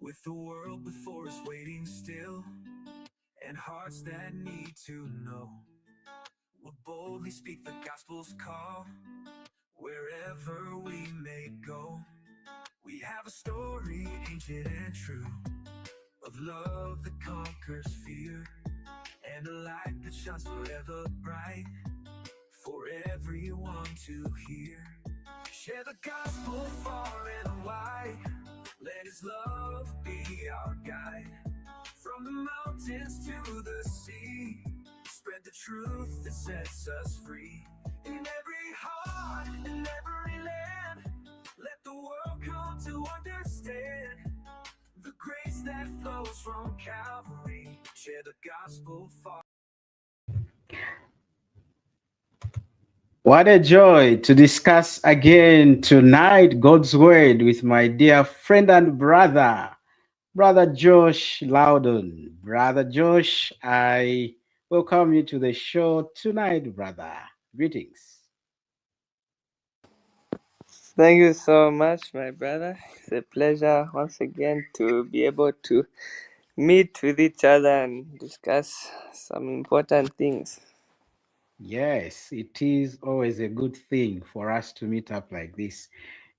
With the world before us waiting still, and hearts that need to know, we'll boldly speak the gospel's call, wherever we may go. We have a story, ancient and true, of love that conquers fear, and a light that shines forever bright, for everyone to hear. Share the gospel far and wide, let his love be our guide. From the mountains to the sea, spread the truth that sets us free. In every heart, in every land, let the world come to understand the grace that flows from Calvary. Share the gospel far. What a joy to discuss again tonight God's Word with my dear friend and brother, Brother Josh Loudon. Brother Josh, I welcome you to the show tonight, brother. Greetings. Thank you so much, my brother. It's a pleasure once again to be able to meet with each other and discuss some important things. Yes, it is always a good thing for us to meet up like this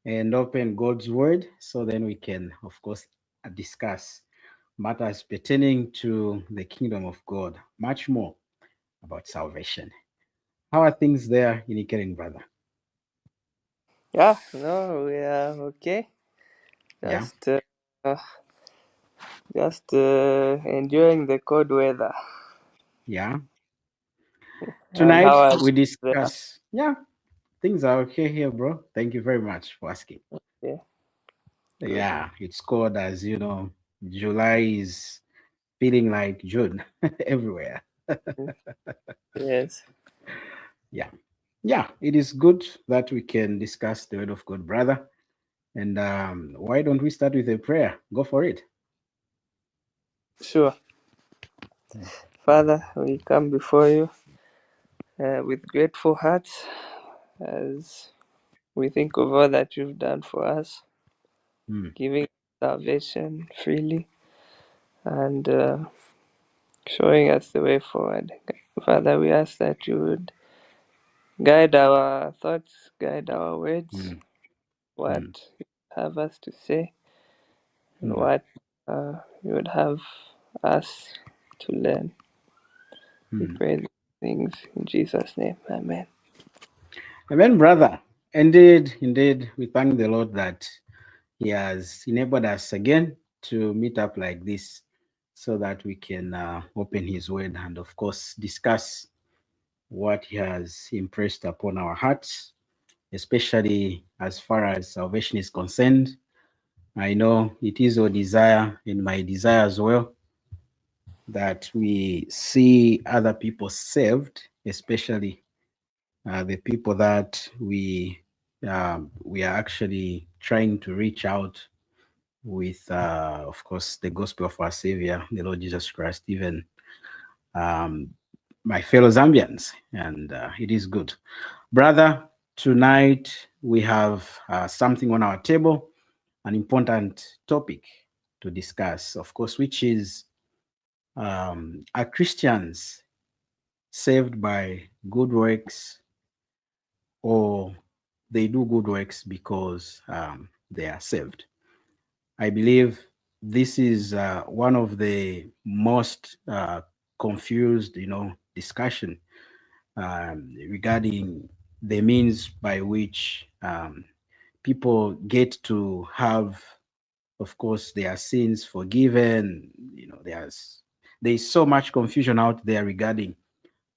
and open God's Word so then we can, of course, discuss matters pertaining to the kingdom of God, much more about salvation. How are things there in Ikering, brother? Yeah, no, we are okay. Yeah, Just, uh, just enjoying the cold weather. yeah. And how Tonight are we you there? discuss, yeah, things are okay here, bro. Thank you very much for asking. Yeah, good. Yeah, it's cold as you know. July is feeling like June everywhere. Yes. Yeah, yeah, it is good that we can discuss the word of God, brother. And why don't we start with a prayer? Go for it. Sure. Father, we come before you with grateful hearts as we think of all that you've done for us, Mm, giving salvation freely and showing us the way forward. Father, we ask that you would guide our thoughts, guide our words, mm, what mm, you have us to say, and mm, what you would have us to learn. We mm. pray these things in Jesus' name. Amen. Amen, brother. Indeed, indeed, we thank the Lord that He has enabled us again to meet up like this so that we can open His Word and, of course, discuss what He has impressed upon our hearts, especially as far as salvation is concerned. I know it is your desire and my desire as well that we see other people saved, especially the people that we are actually trying to reach out with, of course, the gospel of our Savior, the Lord Jesus Christ, even um, my fellow Zambians, and it is good. Brother, tonight we have something on our table, an important topic to discuss, of course, which is are Christians saved by good works, or they do good works because they are saved? I believe this is one of the most confused, discussion regarding the means by which people get to have, of course, their sins forgiven. There's so much confusion out there regarding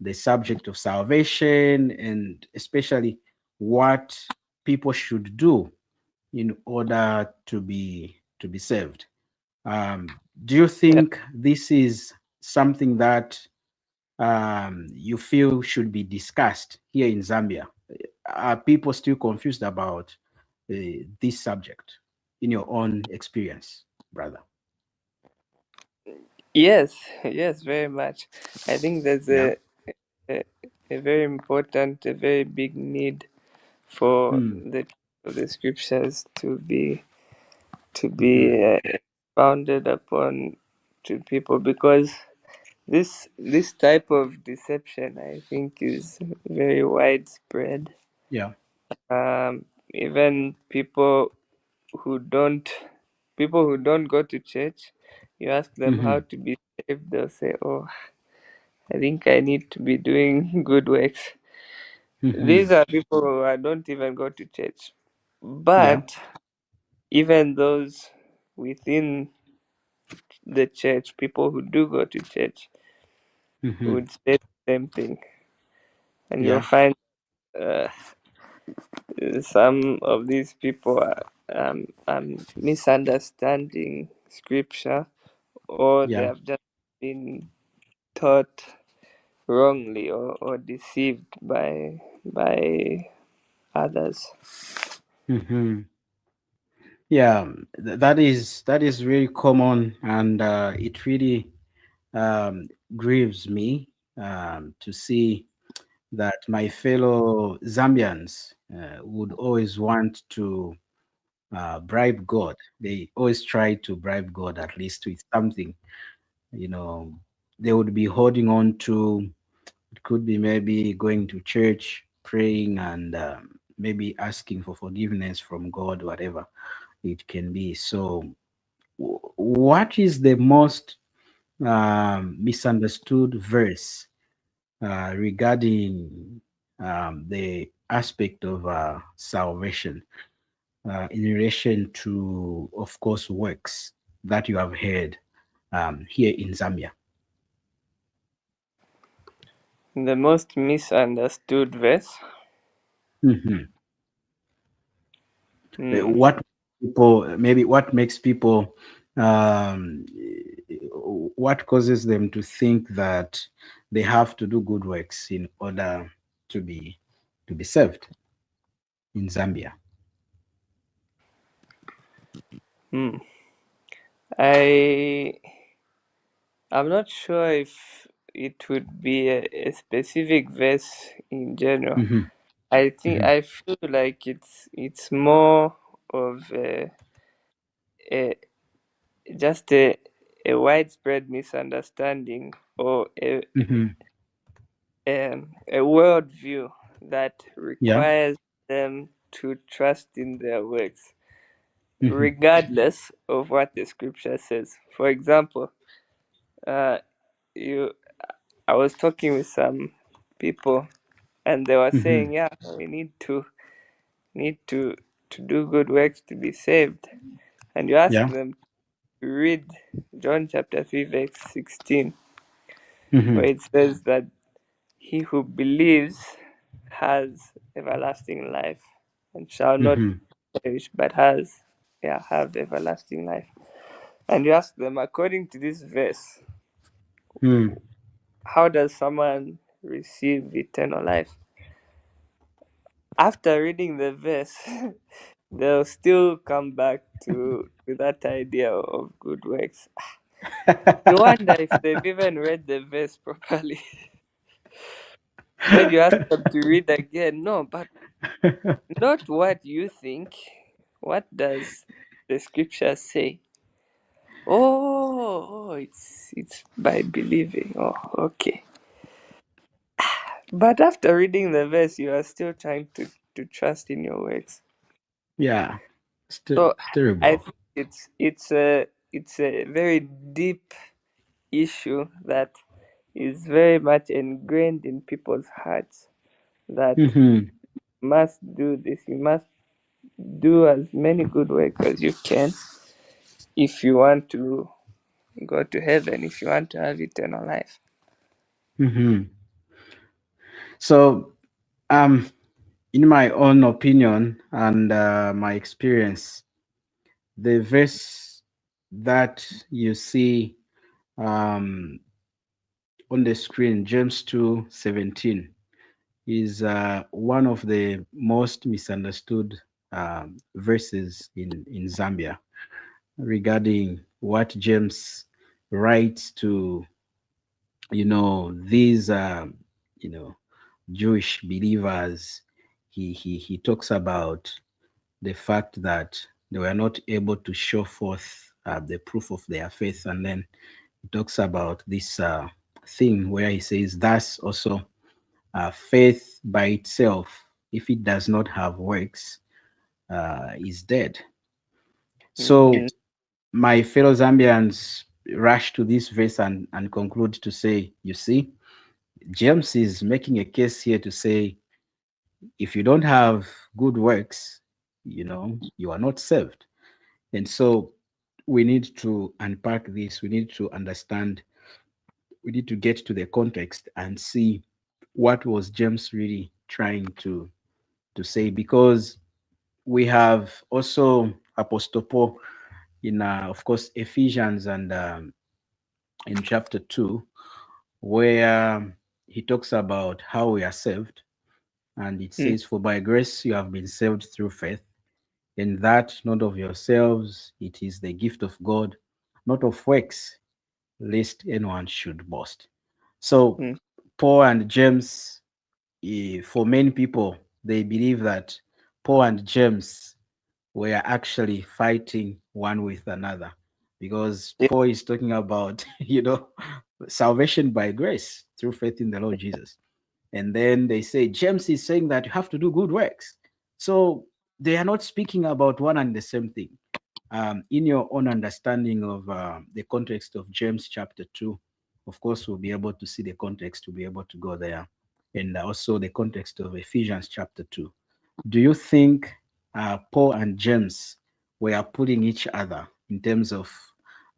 the subject of salvation, and especially what people should do in order to be saved. Do you Yeah. think this is something that you feel should be discussed here in Zambia? Are people still confused about this subject in your own experience, brother? Yes, yes, very much. I think there's Yeah. a, a very important, a very big need for Hmm. the scriptures to be Hmm. founded upon to people, because this type of deception, I think, is very widespread. Yeah. Even who don't people who don't go to church, you ask them how Mm-hmm. to be saved, they'll say, "Oh, I think I need to be doing good works." Mm-hmm. These are people who don't even go to church. Yeah. But even those within the church, people who do go to church, Mm-hmm. would say the same thing. And you'll Yeah. find uh, some of these people are misunderstanding scripture, or they Yeah. have just been taught wrongly, or deceived by others. Mm-hmm. Yeah. That is very common, and it really grieves me to see that my fellow Zambians would always want to bribe God. They always try to bribe God, at least with something. You know, they would be holding on to. It could be maybe going to church, praying, and maybe asking for forgiveness from God, whatever it can be. So, what is the most misunderstood verse regarding the aspect of salvation in relation to, of course, works that you have heard here in Zambia? The most misunderstood verse. Mhm. Hmm. What people, maybe what makes people, um, what causes them to think that they have to do good works in order to be saved in Zambia? Hmm. I I'm not sure if it would be a specific verse in general. Hmm. I feel like it's more of a just a widespread misunderstanding, or Hmm. a worldview that Yeah. requires them to trust in their works, Hmm. regardless of what the scripture says. For example, uh, you I was talking with some people, and they were Hmm. saying, "Yeah, we need to do good works to be saved." And you ask Yeah. them to read John chapter 3, verse 16, Hmm. where it says that he who believes has everlasting life and shall not Hmm. perish, but have everlasting life. And you ask them, according to this verse, Hmm. how does someone receive eternal life? After reading the verse, they'll still come back to that idea of good works. You wonder if they've even read the verse properly. Then you ask them to read again. No, but not what you think. What does the scripture say? Oh, it's by believing. Oh, okay. But after reading the verse, you are still trying to trust in your works. Yeah. So It's I terrible. think it's a very deep issue that is very much ingrained in people's hearts, that Hmm. you must do this, you must do as many good works as you can if you want to go to heaven, if you want to have eternal life. Hmm. So, um, in my own opinion and my experience, the verse that you see um, on the screen, James 2:17, is one of the most misunderstood verses in Zambia regarding what James writes to, these, you know, Jewish believers. He talks about the fact that they were not able to show forth the proof of their faith. And then he talks about this thing where he says, thus also faith by itself, if it does not have works, is dead. So Mm-hmm. my fellow Zambians rush to this verse and conclude to say, you see, James is making a case here to say, if you don't have good works, you are not saved. And so we need to unpack this. We need to understand. We need to get to the context and see what was James really trying to say, because we have also Apostle Paul in, of course, Ephesians and in chapter 2, where he talks about how we are saved. And it Mm. says, for by grace you have been saved through faith, and that not of yourselves, it is the gift of God, not of works, lest anyone should boast. So, Mm. Paul and James, for many people, they believe that Paul and James were actually fighting one with another, because Yeah. Paul is talking about, salvation by grace through faith in the Lord Jesus. And then they say, James is saying that you have to do good works. So they are not speaking about one and the same thing. In your own understanding of the context of James chapter 2, of course, we'll be able to see the context to be able to go there. And also the context of Ephesians chapter 2. Do you think Paul and James were pulling each other in terms of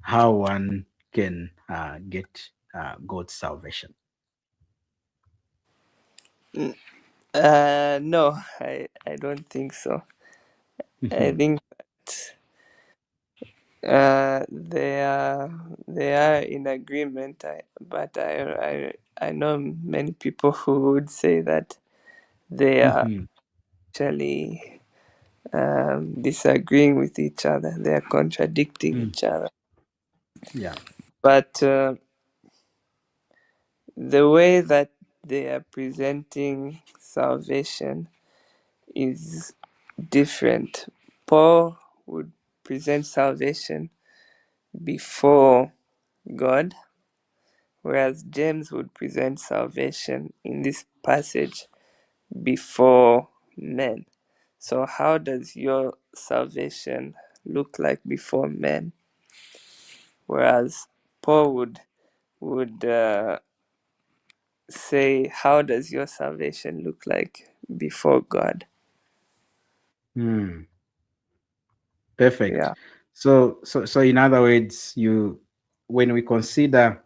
how one can get God's salvation? Mm. No, I don't think so. I Mhm, think that they are in agreement. I know many people who would say that they are mhm, actually disagreeing with each other. They are contradicting mm, each other. yeah. But the way that they are presenting salvation is different. Paul would present salvation before God, whereas James would present salvation in this passage before men. So, how does your salvation look like before men? Whereas Paul would say, how does your salvation look like before God? Mm, perfect. Yeah. So in other words, when we consider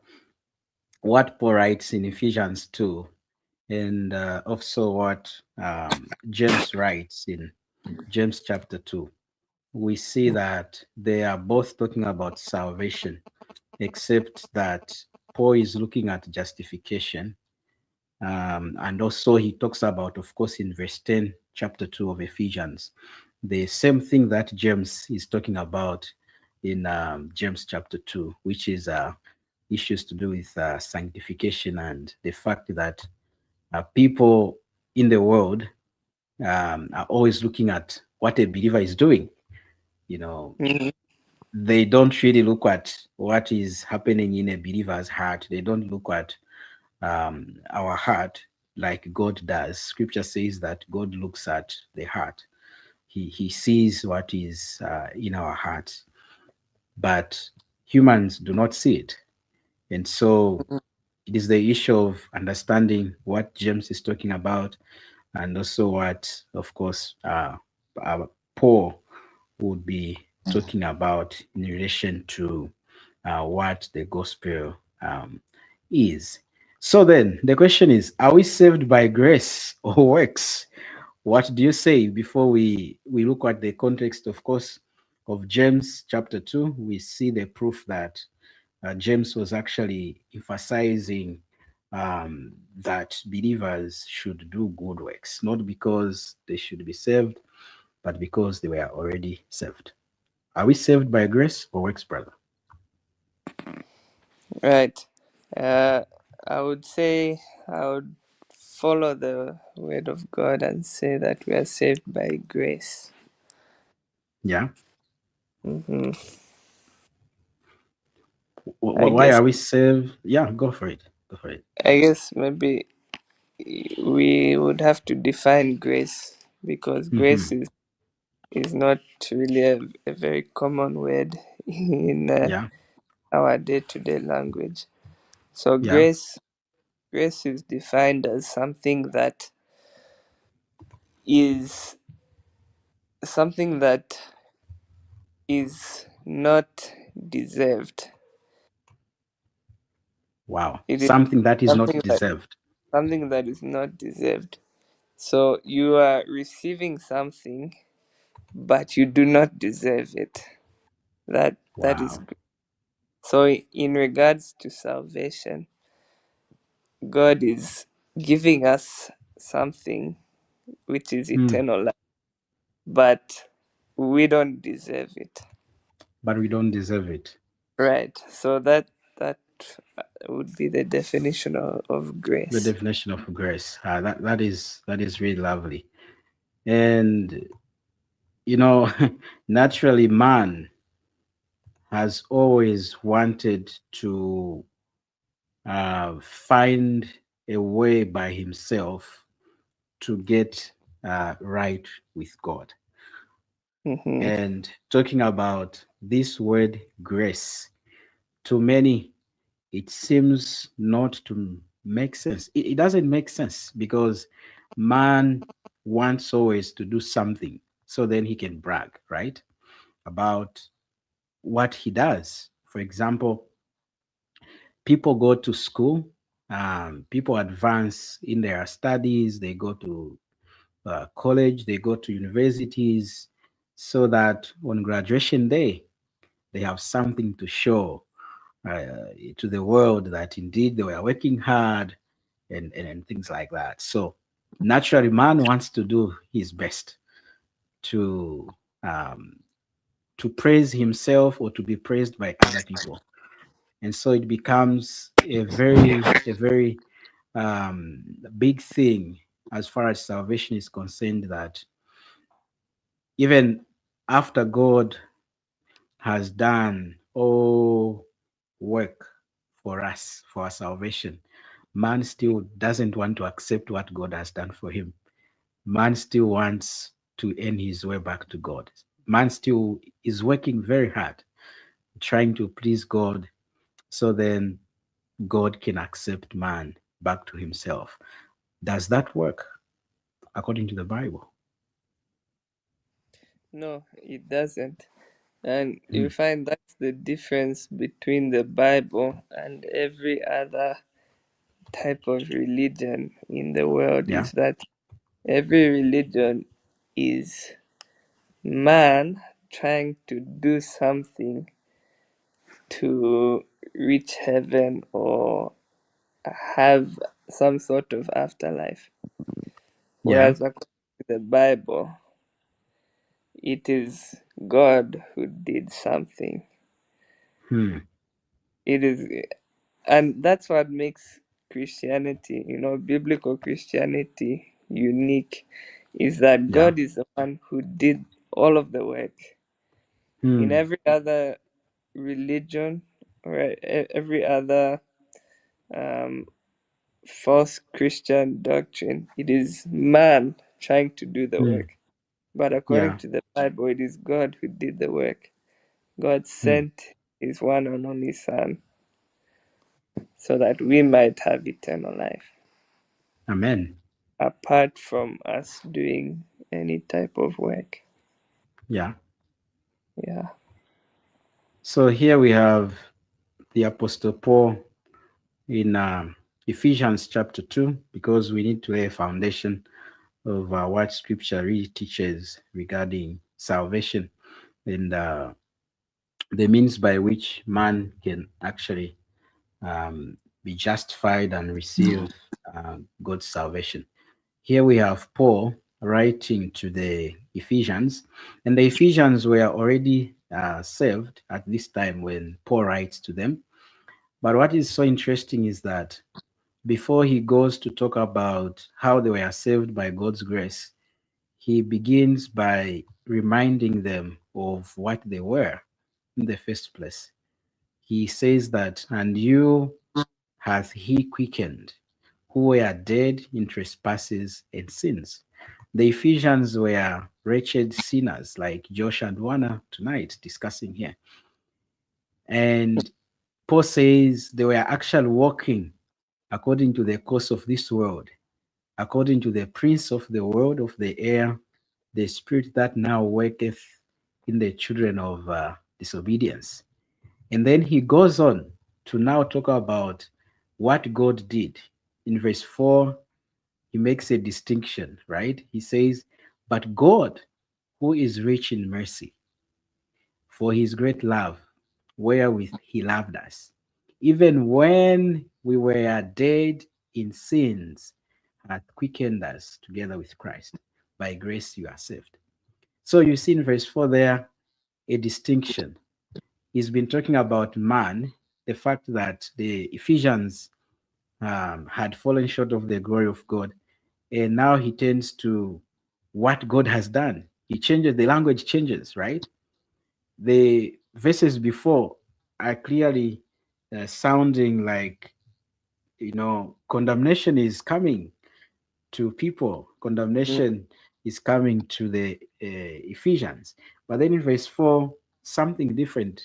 what Paul writes in Ephesians 2, and also what James writes in James chapter 2, we see that they are both talking about salvation, except that Paul is looking at justification. And also, he talks about, of course, in verse 10, chapter 2 of Ephesians, the same thing that James is talking about in James chapter 2, which is issues to do with sanctification and the fact that people in the world are always looking at what a believer is doing. You know, Mhm. they don't really look at what is happening in a believer's heart. They don't look at our heart like God does. Scripture says that God looks at the heart. He sees what is in our hearts, but humans do not see it. And so it is the issue of understanding what James is talking about, and also what, of course, Paul would be talking about in relation to what the gospel is. So then the question is, are we saved by grace or works? What do you say before we look at the context, of course, of James chapter 2? We see the proof that James was actually emphasizing that believers should do good works, not because they should be saved, but because they were already saved. Are we saved by grace or works, brother? Right. Uh, I would say I would follow the word of God and say that we are saved by grace. Yeah. Hmm. I Why guess are we saved? Yeah, go for it. Go for it. maybe we would have to define grace, because Mm-hmm. grace is not really a very common word in Yeah, our day-to-day language. So yeah. grace is defined as is something that is not deserved. Wow. It is Something that is not something that deserved. something that is not deserved. So you are receiving something, but you do not deserve it. That is Wow. good. So in regards to salvation, God is giving us something which is Hmm. eternal life, but we don't deserve it. But we don't deserve it. Right. So that would be the definition of The grace. definition of grace. That is really lovely. And naturally, man has always wanted to find a way by himself to get right with God. Mm-hmm. And talking about this word grace, to many, it seems not to make sense. It doesn't make sense because man wants always to do something so then he can brag, right? About what he does. For example, people go to school, people advance in their studies, they go to college, they go to universities, so that on graduation day, they have something to show to the world that indeed they were working hard and things like that. So naturally, man wants to do his best to um, to praise himself or to be praised by other people, and so it becomes a very big thing as far as salvation is concerned, that even after God has done all work for us, for our salvation, man still doesn't want to accept what God has done for him. Man still wants to earn his way back to God. Man still is working very hard, trying to please God, so then God can accept man back to himself. Does that work according to the Bible? No, it doesn't. And Hmm. you find that's the difference between the Bible and every other type of religion in the world, Yeah. is that every religion is man trying to do something to reach heaven or have some sort of afterlife. Yeah. Whereas according to the Bible, it is God who did something. Hmm. It is, and that's what makes Christianity, biblical Christianity, unique, is that Yeah. God is the one who did all of the work. In Hmm. every other religion or every other um, false Christian doctrine, it is man trying to do the Hmm. work. But according Yeah. to the Bible, it is God who did the work. God Hmm. sent his one and only Son so that we might have eternal life, Amen. apart from us doing any type of work. Yeah. Yeah. So here we have the Apostle Paul in Ephesians chapter 2, because we need to lay a foundation of what scripture really teaches regarding salvation and the means by which man can actually be justified and receive God's salvation. Here we have Paul writing to the Ephesians, and the Ephesians were already saved at this time when Paul writes to them. But what is so interesting is that before he goes to talk about how they were saved by God's grace, he begins by reminding them of what they were in the first place. he says that, and you hath he quickened, who were dead in trespasses and sins. The Ephesians were wretched sinners like Josh and Wana tonight discussing here. And Paul says they were actually walking according to the course of this world, according to the prince of the world of the air, the spirit that now worketh in the children of disobedience. And then he goes on to now talk about what God did. In verse 4, he makes a distinction, right? He says, but God, who is rich in mercy, for his great love, wherewith he loved us, even when we were dead in sins, hath quickened us together with Christ. By grace you are saved. So you see in verse 4 there a distinction. He's been talking about man, the fact that the Ephesians had fallen short of the glory of God. And now he turns to what God has done. He changes, the language changes, right? The verses before are clearly sounding like, condemnation is coming to people, condemnation is coming to the Ephesians. But then in verse 4, something different,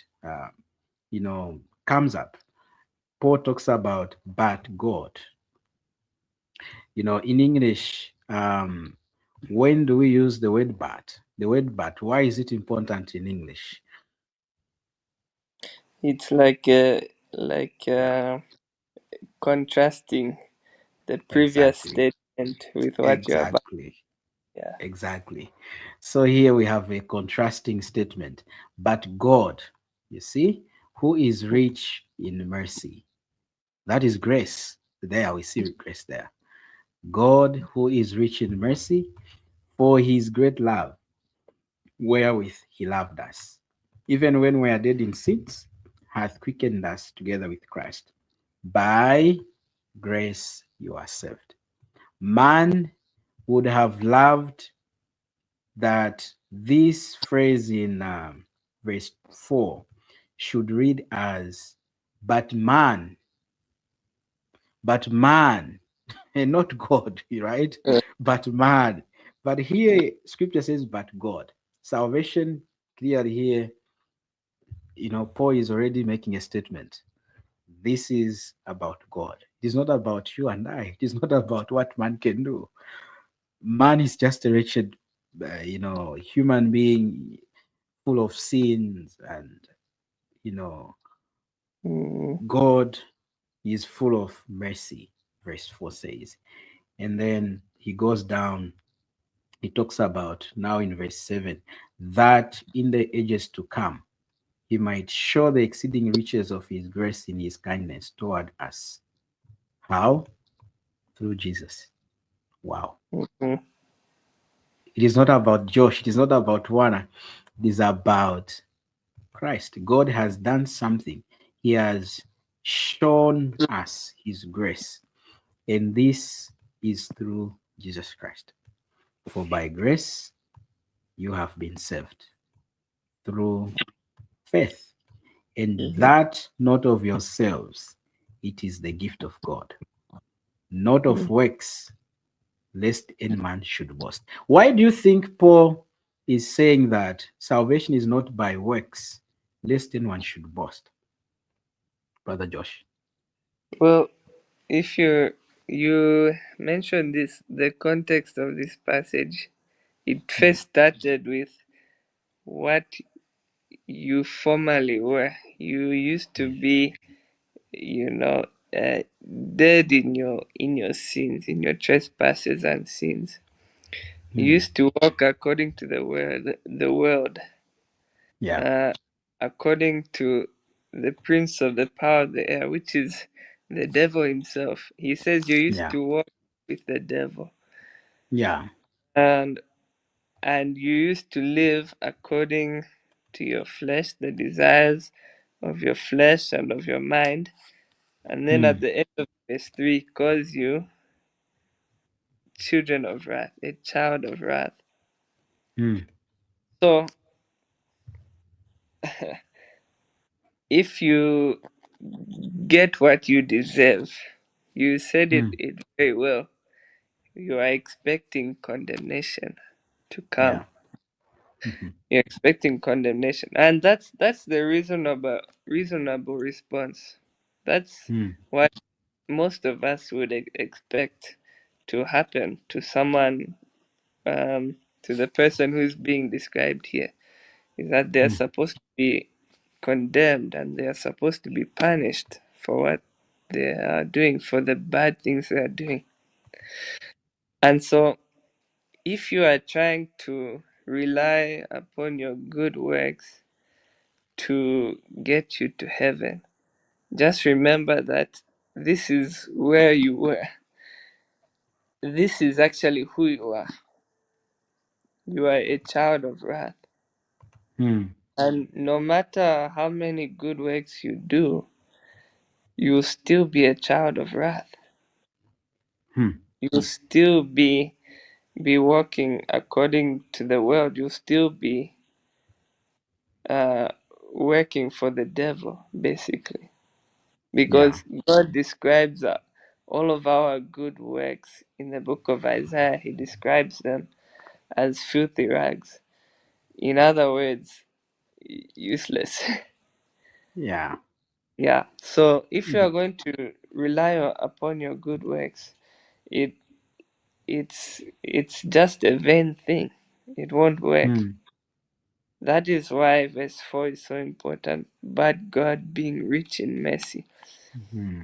comes up. Paul talks about but God. In English, when do we use the word but? The word but, why is it important in English? It's like Yeah, contrasting the previous exactly. statement with what you're about. Exactly. Yeah. Exactly. So here we have a contrasting statement. But God, you see, who is rich in mercy. That is grace. There we see grace there. God, who is rich in mercy, for his great love, wherewith he loved us. Even when we are dead in sins, hath quickened us together with Christ. By grace you are saved. Man would have loved that this phrase in verse 4 should read as, but man, and not God, right? Uh, But man. But here, scripture says, but God. Salvation, clearly here, Paul is already making a statement. This is about God. It is not about you and I. It is not about what man can do. Man is just a wretched, human being full of sins, and you know mm, God is full of mercy, verse 4 says. And then he goes down, he talks about now in verse 7 that in the ages to come he might show the exceeding riches of his grace in his kindness toward us. How? Through Jesus. Wow. mm, It is not about Josh, it is not about Wana, it is about Christ. God has done something. He has shown us his grace. And this is through Jesus Christ. For by grace you have been saved through faith. And mhm, that not of yourselves, it is the gift of God, not of mm. works, lest any man should boast. Why do you think Paul is saying that salvation is not by works, lest anyone should boast? Brother Josh. Well, if you mentioned this, the context of this passage, it Mm, first started with what you formerly were. You used to mm, be, you know, uh, dead in your sins, in your trespasses and sins. You mm. used to walk according to the world, Yeah, uh, according to the prince of the power of the air, which is the devil himself. He says you used yeah, to walk with the devil, yeah. and and you used to live according to your flesh, the desires of your flesh and of your mind. And then at Mm, the end of verse 3, he calls you children of wrath, a child of wrath. mm, So if you get what you deserve, you said Hmm. it very well. You are expecting condemnation to come. Yeah. Mhm. You're expecting condemnation, and that's the reasonable response. That's Hmm. what most of us would expect to happen to someone, to the person who's being described here, is that they're Hmm. supposed to be condemned and they are supposed to be punished for what they are doing, for the bad things they are doing. And so, if you are trying to rely upon your good works to get you to heaven, just remember that this is where you were. This is actually who you are. You are a child of wrath. Hmm. And no matter how many good works you do, you'll still be a child of wrath. Hmm. You'll still be walking according to the world. You'll still be uh, working for the devil, basically. Yeah. Because God describes all of our good works in the book of Isaiah. He describes them as filthy rags. In other words, useless. Yeah. Yeah. So if you are Mhm. going to rely upon your good works, it it's just a vain thing. It won't work. Hmm. That is why verse 4 is so important. But God being rich in mercy. Hmm.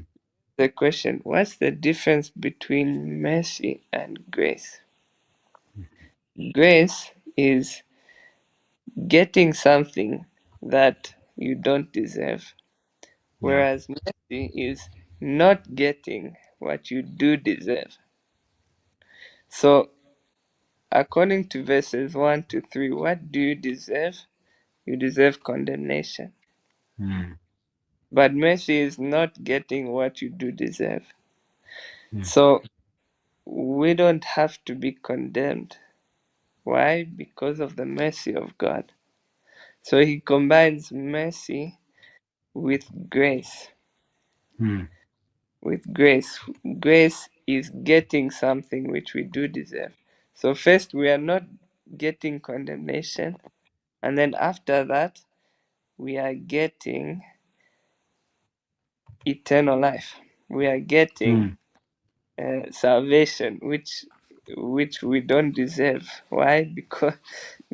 The question, what's the difference between mercy and grace? Grace is getting something that you don't deserve, Yeah. whereas mercy is not getting what you do deserve. So, according to verses 1 to 3, what do you deserve? You deserve condemnation. Hmm. But mercy is not getting what you do deserve. Hmm. So, we don't have to be condemned. Why? Because of the mercy of God. So, He combines mercy with grace. Hmm. With grace. Grace is getting something which we do deserve. So, first, we are not getting condemnation. And then after that, we are getting eternal life. We are getting Hmm. salvation, which we don't deserve. Why?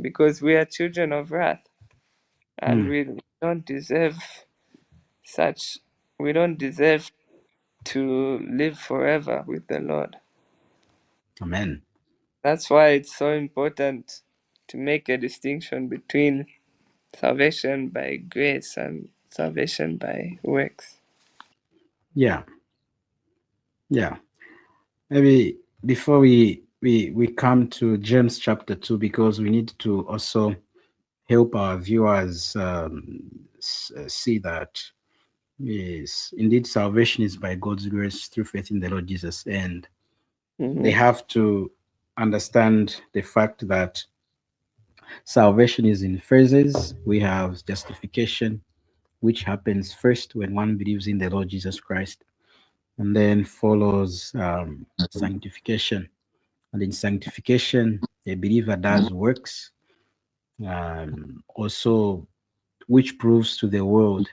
Because we are children of wrath, and Hmm. we don't deserve such. We don't deserve to live forever with the Lord. Amen. That's why it's so important to make a distinction between salvation by grace and salvation by works. Yeah. Yeah. Maybe before we come to James chapter 2, because we need to also help our viewers see that yes, indeed, salvation is by God's grace through faith in the Lord Jesus, and they Mm-hmm. have to understand the fact that salvation is in phases. We have justification, which happens first when one believes in the Lord Jesus Christ, and then follows sanctification. And in sanctification, a believer does works, also, which proves to the world,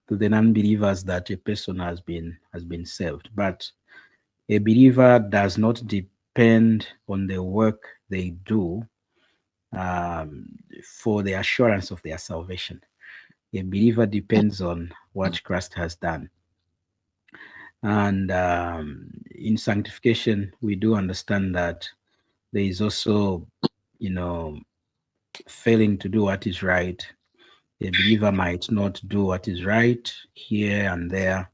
to the non-believers, that a person has been saved. But a believer does not depend on the work they do for the assurance of their salvation. A believer depends on what Christ has done. And in sanctification, we do understand that there is also, you know, failing to do what is right. A believer might not do what is right here and there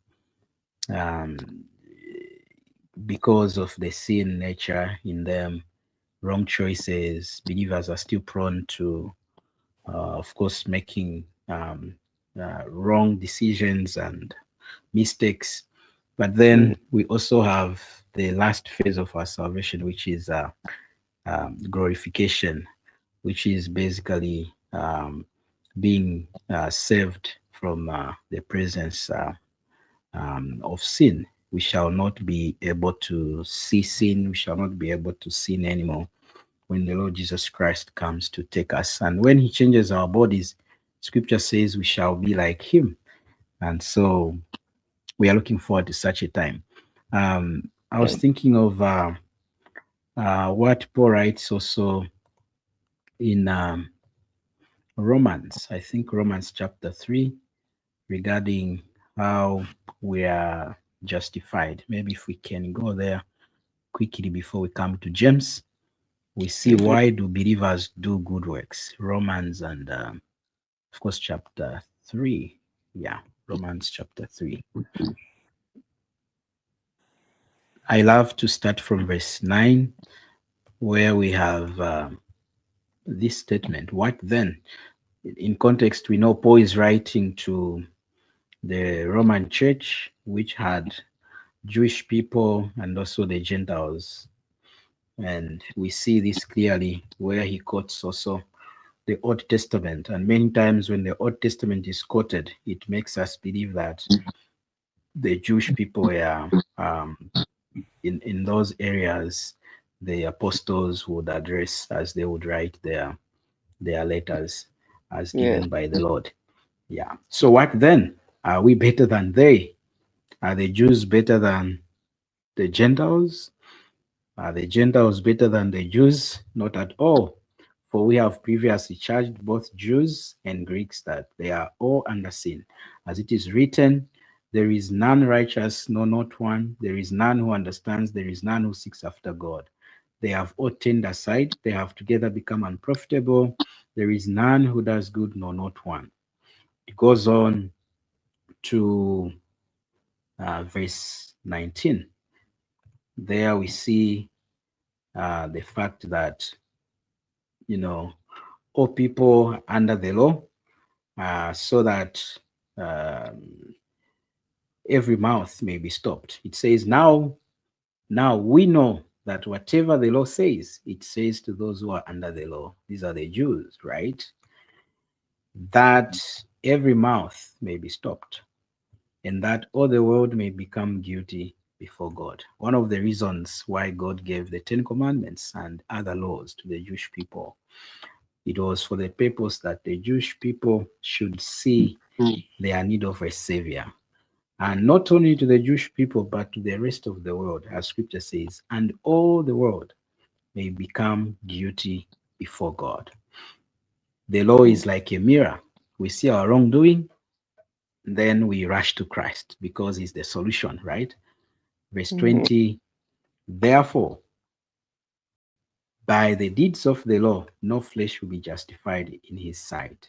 um, because of the sin nature in them, wrong choices. Believers are still prone to, of course, making wrong decisions and mistakes. But then we also have the last phase of our salvation, which is glorification, which is basically being saved from the presence of sin. We shall not be able to see sin. We shall not be able to sin anymore when the Lord Jesus Christ comes to take us. And when he changes our bodies, scripture says we shall be like him. And so we are looking forward to such a time. I was thinking of what Paul writes also in Romans, I think Romans chapter 3, regarding how we are justified. Maybe if we can go there quickly before we come to James, we see why do believers do good works. Romans and of course chapter 3. Yeah, Romans chapter 3. I love to start from verse 9, where we have this statement. What then? In context, we know Paul is writing to the Roman church, which had Jewish people and also the Gentiles. And we see this clearly where he quotes also the Old Testament. And many times when the Old Testament is quoted, it makes us believe that the Jewish people were in those areas, the apostles would address as they would write their letters as Yeah. given by the Lord. Yeah. So what then? Are we better than they? Are the Jews better than the Gentiles? Are the Gentiles better than the Jews? Not at all. For we have previously charged both Jews and Greeks that they are all under sin. As it is written, there is none righteous, no, not one. There is none who understands. There is none who seeks after God. They have all turned aside. They have together become unprofitable. There is none who does good, no, not one. It goes on to verse 19. There we see the fact that, you know, all people under the law, so that um, every mouth may be stopped. It says, now we know that whatever the law says, it says to those who are under the law, these are the Jews, right? That every mouth may be stopped and that all the world may become guilty before God. One of the reasons why God gave the Ten Commandments and other laws to the Jewish people, it was for the purpose that the Jewish people should see their need of a savior. And not only to the Jewish people, but to the rest of the world, as scripture says, and all the world may become guilty before God. The law is like a mirror. We see our wrongdoing, then we rush to Christ because he's the solution, right? Verse 20, therefore, by the deeds of the law, no flesh will be justified in his sight.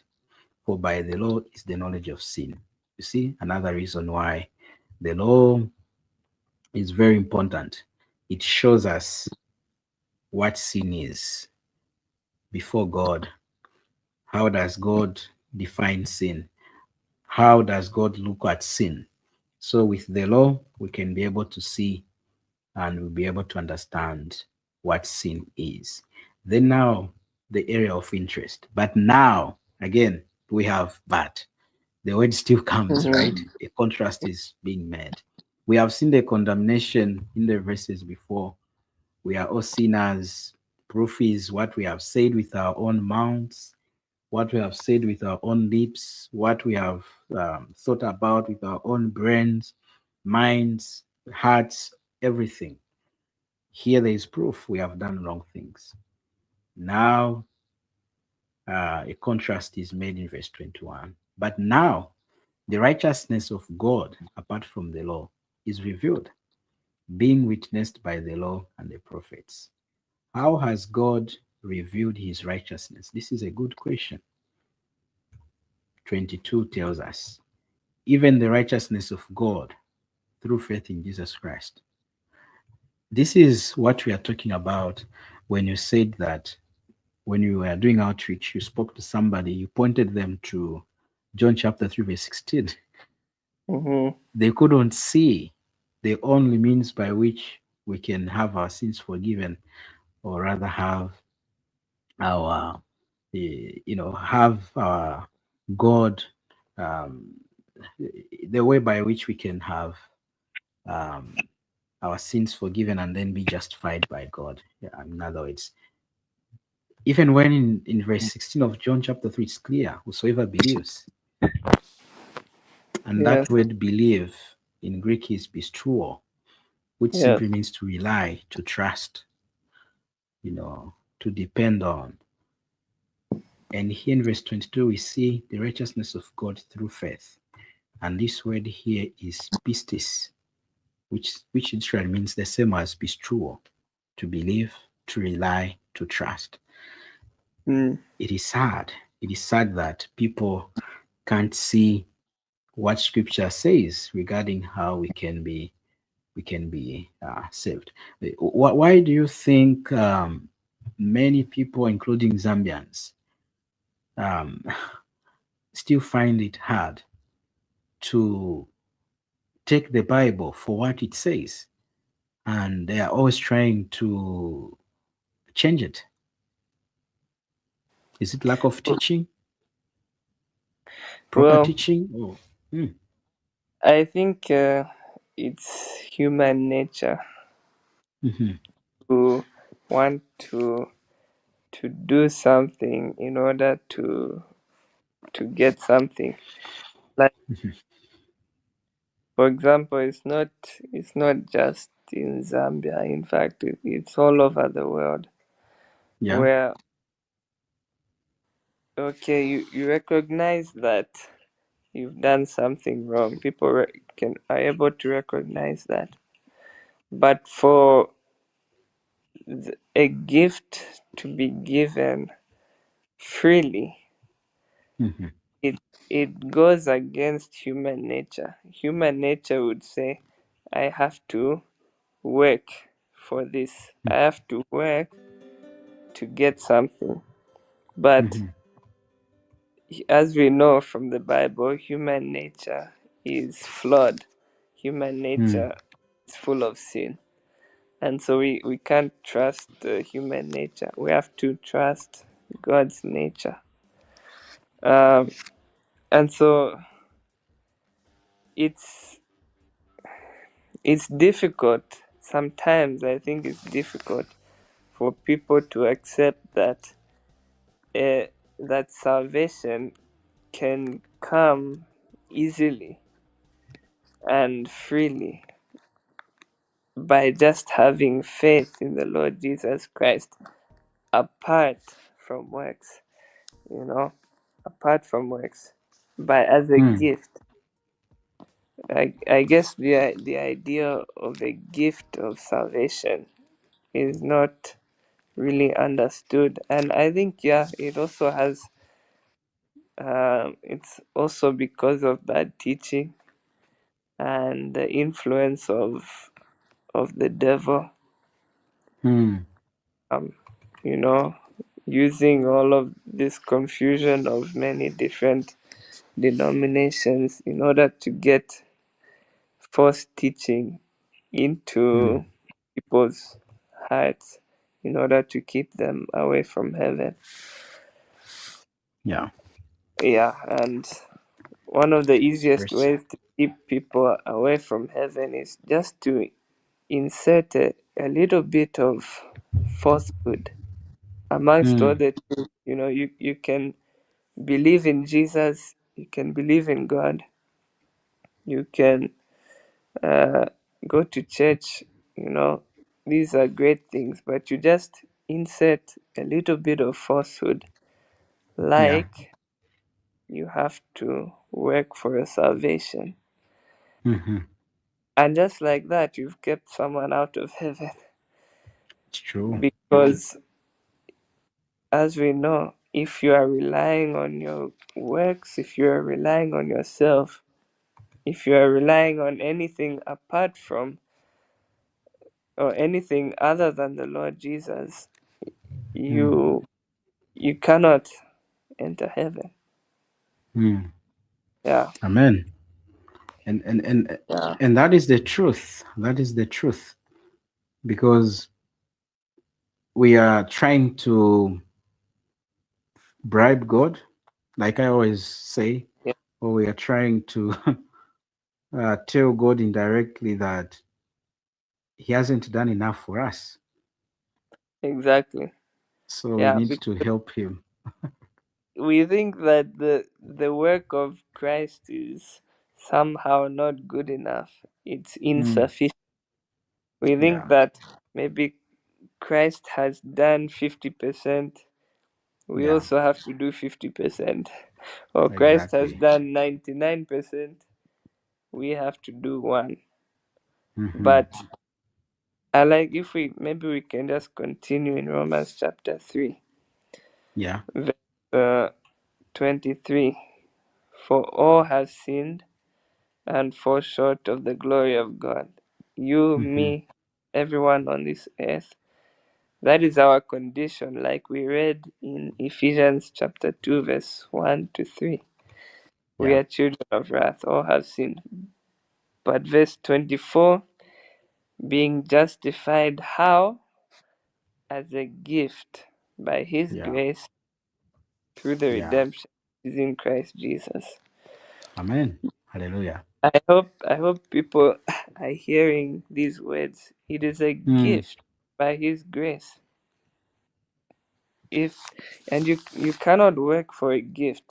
For by the law is the knowledge of sin. You see, another reason why the law is very important. It shows us what sin is before God. How does God define sin? How does God look at sin? So with the law, we can be able to see and we'll be able to understand what sin is. Then now, the area of interest. But now, again, we have but. The word still comes, right? A contrast is being made. We have seen the condemnation in the verses before. We are all sinners. Proof is what we have said with our own mouths, what we have said with our own lips, what we have thought about with our own brains, minds, hearts, everything. Here there is proof we have done wrong things. Now, a contrast is made in verse 21. But now, the righteousness of God, apart from the law, is revealed, being witnessed by the law and the prophets. How has God revealed his righteousness? This is a good question. 22 tells us, even the righteousness of God through faith in Jesus Christ. This is what we are talking about when you said that when you were doing outreach, you spoke to somebody, you pointed them to John chapter 3, verse 16. They couldn't see the only means by which we can have our sins forgiven, or rather have our, have our God the way by which we can have um, our sins forgiven and then be justified by God. Yeah, in other words, even when in verse 16 of John chapter 3, it's clear, whosoever believes. And Yes. that word believe in Greek is pistuo, which Yes. simply means to rely, to trust, to depend on. And here in verse 22, we see the righteousness of God through faith. And this word here is pistis, which literally means the same as pistuo, to believe, to rely, to trust. Mm. It is sad. It is sad that people can't see what Scripture says regarding how we can be saved. Why do you think many people, including Zambians, um, still find it hard to take the Bible for what it says, and they are always trying to change it? Is it lack of teaching, proper Well, teaching? Oh, I think it's human nature mm-hmm, to want to do something in order to get something. Like, mm-hmm. for example, it's not just in Zambia. In fact, it's all over the world Yeah. where, okay, you recognize that you've done something wrong. People are able to recognize that. But for a gift to be given freely, Mm-hmm, it it goes against human nature. Human nature would say, I have to work for this. I have to work to get something. But mm-hmm, as we know from the Bible, human nature is flawed. Human mm, nature is full of sin. And so we can't trust human nature. We have to trust God's nature. Um, and so it's it's difficult. Sometimes I think it's difficult for people to accept uh, that salvation can come easily and freely by just having faith in the Lord Jesus Christ apart from works, you know, apart from works, by as a mm. gift. I guess the idea of a gift of salvation is not really understood, and I think it also has it's also because of bad teaching and the influence of the devil, Mm. um, you know, using all of this confusion of many different denominations in order to get false teaching Mm. into people's hearts in order to keep them away from heaven. Yeah. Yeah, and one of the easiest Verse. ways to keep people away from heaven is just to insert a little bit of falsehood amongst all Mm. the truth. You can believe in Jesus, you can believe in God, you can uh, go to church, you know, these are great things, but you just insert a little bit of falsehood, Yeah. like you have to work for your salvation. Mm-hmm. And just like that, you've kept someone out of heaven. It's true. Because, as we know, if you are relying on your works, if you are relying on yourself, if you are relying on anything apart from or anything other than the Lord Jesus, Mm. you you cannot enter heaven. Mm. Yeah, Amen. And yeah, and that is the truth. That is the truth. Because we are trying to bribe God, like I always say, yeah, or we are trying to tell God indirectly that He hasn't done enough for us. Exactly. So we Yeah, need to help Him. we think that the work of Christ is somehow not good enough. It's Mm, insufficient. We think yeah, that maybe Christ has done 50%. We yeah, also have to do 50%. Or Christ has exactly. done 99%. We have to do one. Hmm. But I like, if we can just continue in Romans chapter 3, Yeah, verse 23. For all have sinned and fall short of the glory of God. You, hmm, me, everyone on this earth. That is our condition, like we read in Ephesians chapter 2, verse 1 to 3. We yeah, are children of wrath, all have sinned. But verse 24, being justified how? As a gift by his yeah, grace through the yeah. redemption is in Christ Jesus. Amen. Hallelujah. I hope people are hearing these words. It is a Mm, gift by his grace. If and you cannot work for a gift.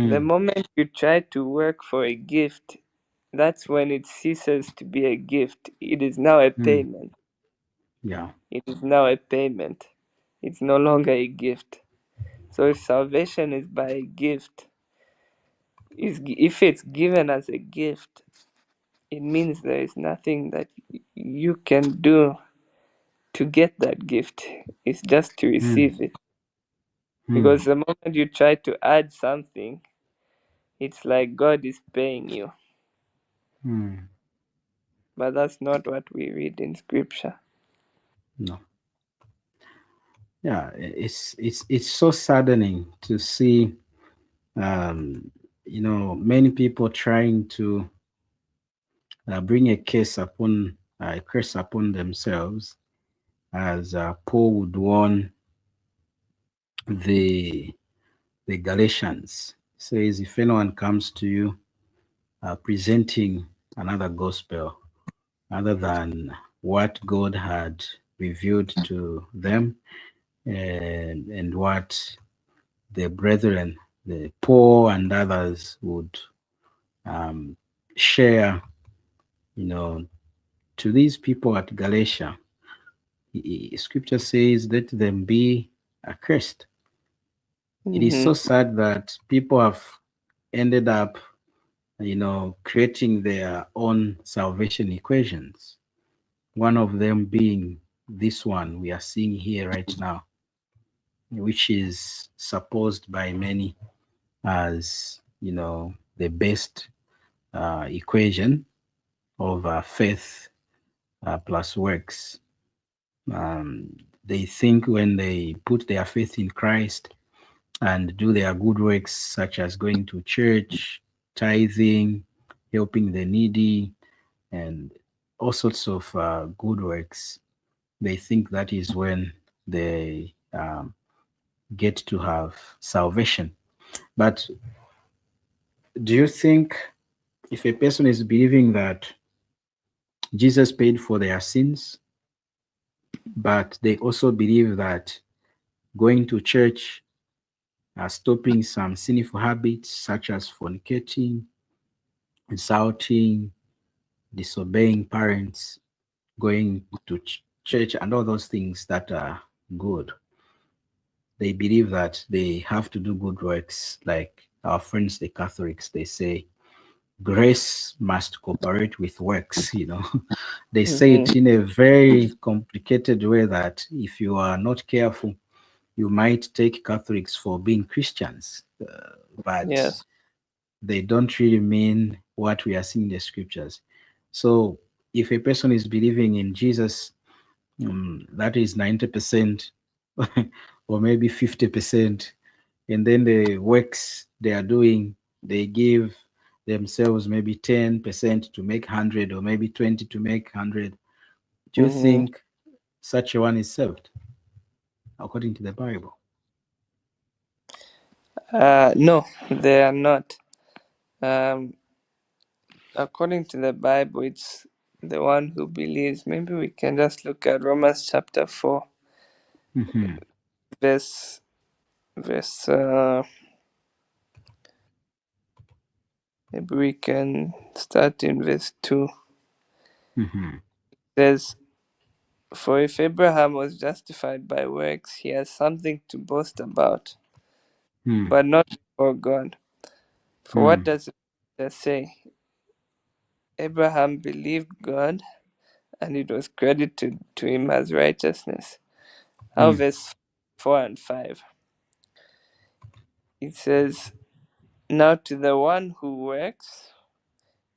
The mm, moment you try to work for a gift, that's when it ceases to be a gift. It is now a mm, payment. yeah. It is now a payment. It's no longer a gift. So if salvation is by a gift, if it's given as a gift, it means there is nothing that you can do to get that gift. It's just to Mm, receive it. mm, Because the moment you try to add something, it's like God is paying you. mm. But that's not what we read in scripture. No. Yeah, it's so saddening to see many people trying to bring a curse upon themselves, as Paul would warn the the Galatians. Says, if anyone comes to you presenting another gospel other than what God had revealed to them, and what the brethren, the poor and others would um, share, you know, to these people at Galatia, Scripture says, let them be accursed. It is so Mm-hmm. sad that people have ended up, creating their own salvation equations. One of them being this one we are seeing here right now, which is supposed by many as, the best equation of faith plus works. Um, they think when they put their faith in Christ and do their good works, such as going to church, tithing, helping the needy, and all sorts of good works, they think that is when they get to have salvation. But do you think if a person is believing that Jesus paid for their sins, but they also believe that going to church, stopping some sinful habits such as fornicating, insulting, disobeying parents, going to church, and all those things that are good, they believe that they have to do good works, like our friends, the Catholics, they say grace must cooperate with works, They say Mm-hmm. it in a very complicated way that if you are not careful, you might take Catholics for being Christians, but Yes. they don't really mean what we are seeing in the scriptures. So if a person is believing in Jesus, that is 90% or maybe 50%, and then the works they are doing, they give themselves maybe 10% to make 100, or maybe 20 to make 100. Do you Mm-hmm. think such a one is saved according to the Bible? No, they are not. According to the Bible, it's the one who believes. Maybe we can just look at Romans chapter 4, Mm-hmm. verse maybe we can start in verse 2. Mm-hmm. It says, "For if Abraham was justified by works, he has something to boast about, Mm. but not before God. For what Mm. does it say? Abraham believed God, and it was credited to him as righteousness." Now, Mm. verse 4 and 5, it says, "Now to the one who works,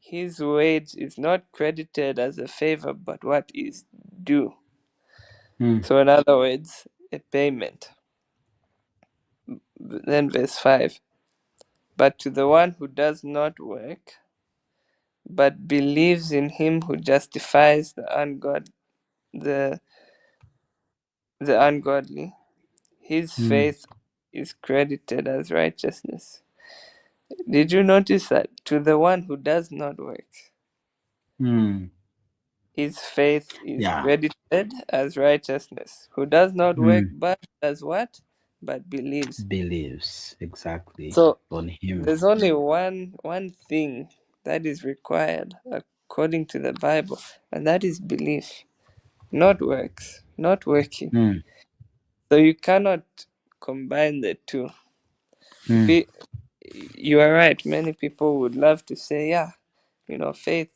his wage is not credited as a favor, but what is due." Mm. So, in other words, a payment. Then, verse 5, "But to the one who does not work, but believes in him who justifies the, the ungodly, his Mm. faith is credited as righteousness." Did you notice that? To the one who does not work, Mm. his faith is Yeah. credited as righteousness. Who does not work, Mm. but does what? But believes. Believes exactly So on him. there's only one thing that is required according to the Bible, and that is belief, not works, not working. Mm. So you cannot combine the two. Mm. Pe- You are right. Many people would love to say, yeah, faith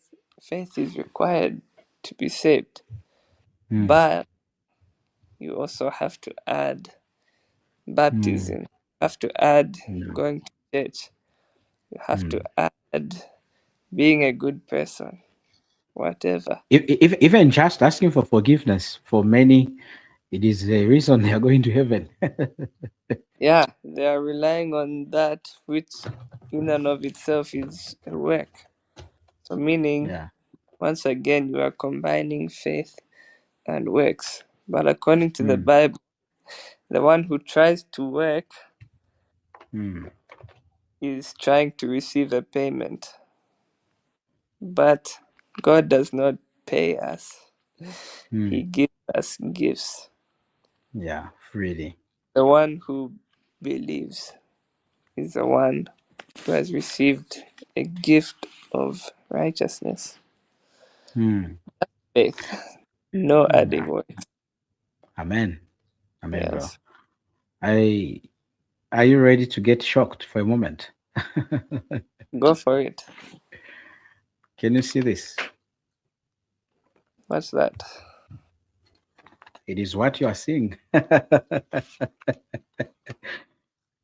is required to be saved, Mm. but you also have to add Mm. baptism. You have to add Yeah. going to church. You have to Mm. add being a good person, whatever. If even just asking for forgiveness for many, it is the reason they are going to heaven. Yeah, they are relying on that, which in and of itself is a work. So, meaning, Yeah. once again, you are combining faith and works. But according to the Mm. Bible, the one who tries to work Mm. is trying to receive a payment. But God does not pay us, He Mm. gives us gifts. Yeah. Freely. The one who believes is the one who has received a gift of righteousness, Mm. faith, no Yeah. adding works. Amen. Amen, bro. Yes, I Are you ready to get shocked for a moment? go for it. Can you see this? What's that? It is what you are seeing.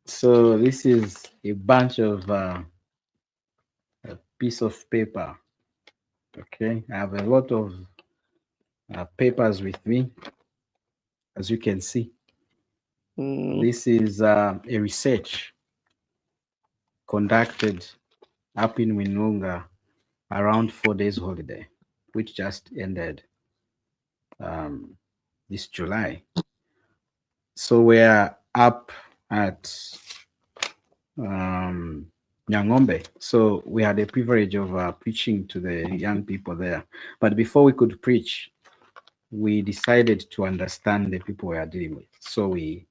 So this is a bunch of a piece of paper. Okay, I have a lot of papers with me, as you can see. Mm, This is a research conducted up in Winunga around 4 days holiday, which just ended um, this July. So we're up at Nyang'ombe. So we had the privilege of preaching to the young people there. But before we could preach, we decided to understand the people we are dealing with. So we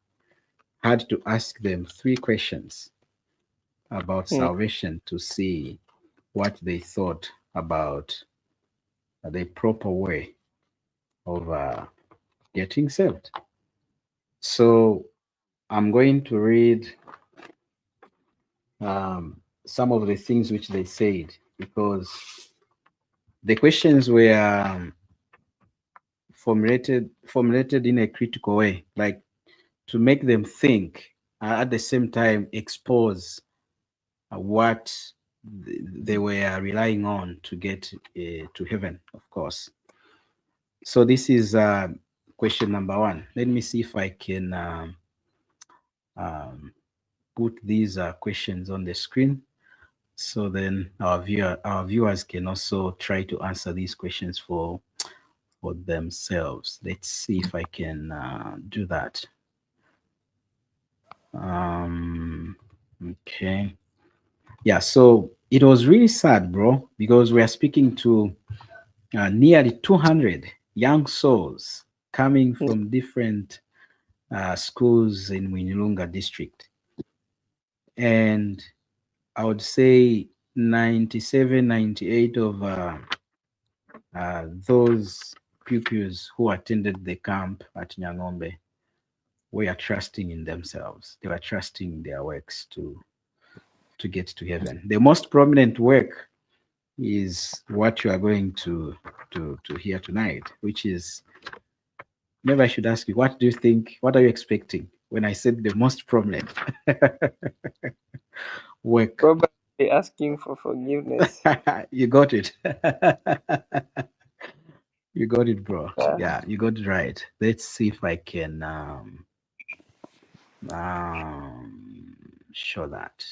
had to ask them 3 questions about mm, salvation to see what they thought about the proper way of getting saved. So I'm going to read some of the things which they said because the questions were formulated in a critical way, like to make them think, at the same time expose what they were relying on to get to heaven, of course. So this is question number 1. Let me see if I can um, put these questions on the screen. So then our viewers can also try to answer these questions for themselves. Let's see if I can do that. Um, okay. Yeah. So it was really sad, bro, because we are speaking to nearly 200 young souls coming from different schools in Winyulunga district. And I would say 97, 98 of those pupils who attended the camp at Nyang'ombe were trusting in themselves. They were trusting their works to get to heaven. The most prominent work is what you are going to hear tonight, which is, maybe I should ask you, what do you think? What are you expecting when I said the most prominent work? Probably asking for forgiveness. You got it. You got it, bro. Yeah. Yeah, you got it right. Let's see if I can show that.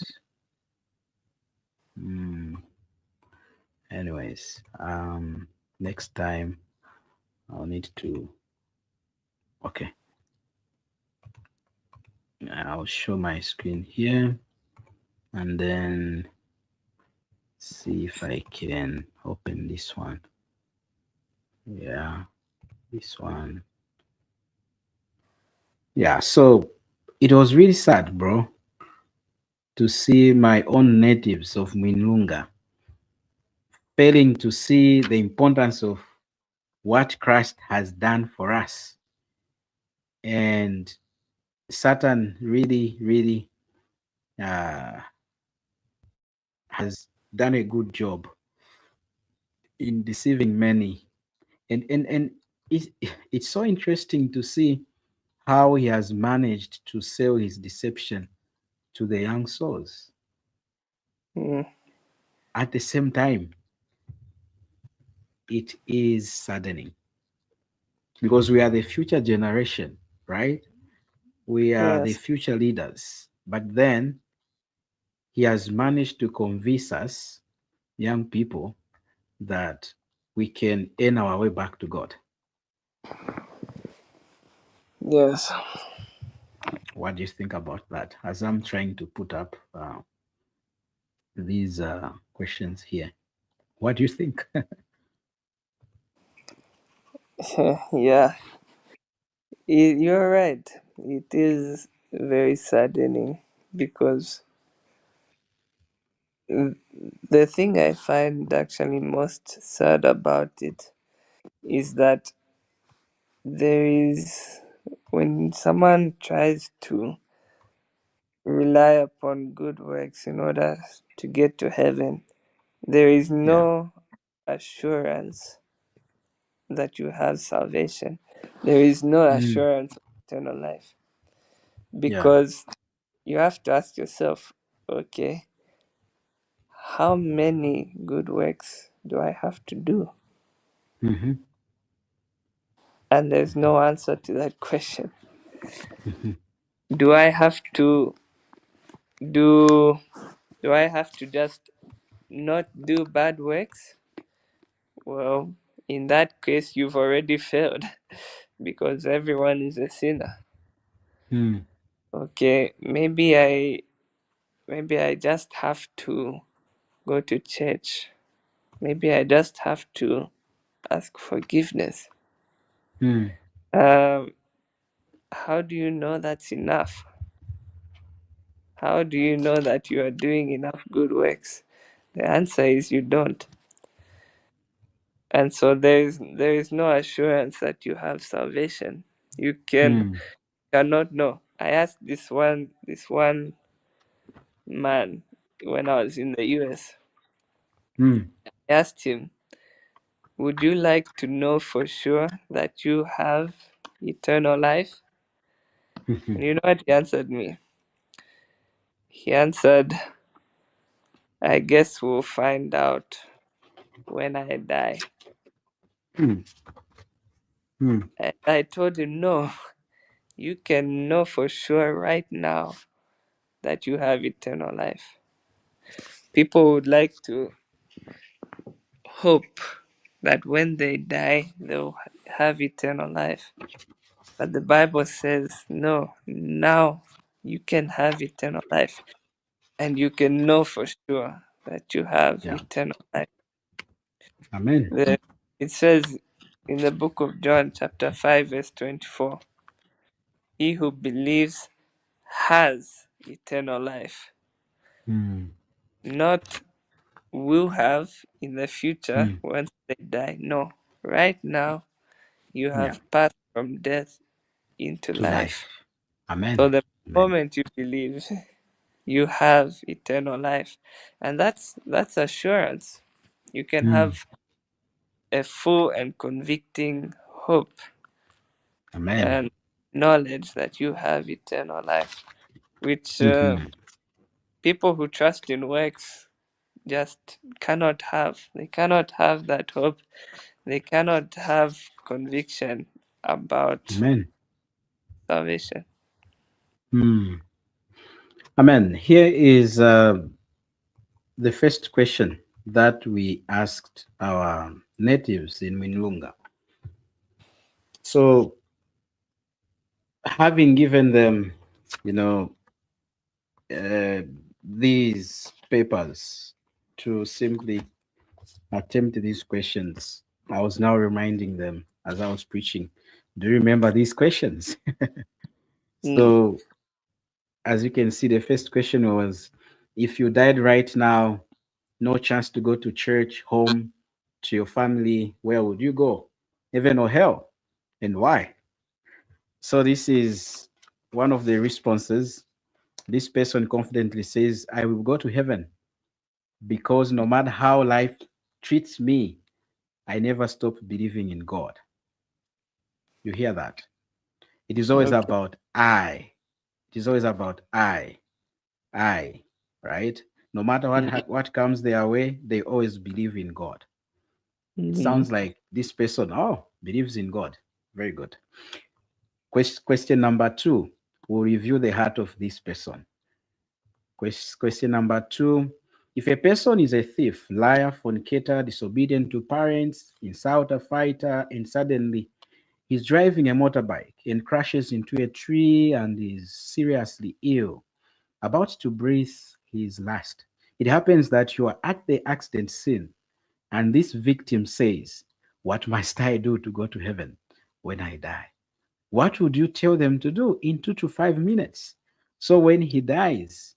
Mm, anyways, next time I'll need to. Okay, I'll show my screen here, and then see if I can open this one. Yeah, this one. Yeah, so it was really sad, bro, to see my own natives of Minunga failing to see the importance of what Christ has done for us. And Satan really has done a good job in deceiving many. And it's so interesting to see how he has managed to sell his deception to the young souls. Mm. At the same time, it is saddening because we are the future generation, right? We are the Yes. future leaders. But then he has managed to convince us, young people, that we can earn our way back to God. Yes. What do you think about that? As I'm trying to put up these questions here, what do you think? Yeah. You're right. It is very saddening because the thing I find actually most sad about it is that there is, when someone tries to rely upon good works in order to get to heaven, there is Yeah. no assurance that you have salvation. There is no Mm, assurance of eternal life yeah. because you have to ask yourself, okay, how many good works do I have to do? Mm-hmm. And there's no answer to that question. Mm-hmm. Do I have to do do I have to just not do bad works? Well, in that case you've already failed because everyone is a sinner. Mm, Okay, maybe I just have to go to church. Maybe I just have to ask forgiveness. mm, Um, how do you know that's enough? How do you know that you are doing enough good works? The answer is you don't. And so there is no assurance that you have salvation. You mm, cannot know. I asked this one man when I was in the US. mm, I asked him, would you like to know for sure that you have eternal life? mm, And you know what he answered me? He answered, I guess we'll find out when I die. mm, mm, And I told him, no, you can know for sure right now that you have eternal life. People would like to hope that when they die, they'll have eternal life. But the Bible says, no, now you can have eternal life. And you can know for sure that you have Yeah. eternal life. Amen. It says in the book of John, chapter 5, verse 24, he who believes has eternal life, Mm. not will have in the future Mm. once they die. No, right now you Yeah. have passed from death into To life. life. So Amen. the Amen. moment you believe, you have eternal life, and that's assurance. You can Mm. have a full and convicting hope Amen. and knowledge that you have eternal life, which Mm-hmm. people who trust in works just cannot have. They cannot have that hope. They cannot have conviction about Amen. salvation. Mm. Amen. Here is the first question that we asked our natives in Minlunga. So, having given them, you know, uh, these papers to simply attempt these questions, I was now reminding them as I was preaching. Do you remember these questions? Mm. So, as you can see, the first question was, if you died right now, no chance to go to church, home, to your family, where would you go? Heaven or hell? And why? So, this is one of the responses. This person confidently says, I will go to heaven because no matter how life treats me, I never stop believing in God. You hear that? It is always Okay. about I. It is always about I, right? No matter what Mm. what comes their way, they always believe in God. It Mhm. sounds like this person, oh, believes in God. Very good. Question number two, we'll review the heart of this person. Question number two, if a person is a thief, liar, fornicator, disobedient to parents, insulter, fighter, and suddenly he's driving a motorbike and crashes into a tree and is seriously ill, about to breathe his last. It happens that you are at the accident scene, and this victim says, what must I do to go to heaven when I die? What would you tell them to do in 2 to 5 minutes? So when he dies,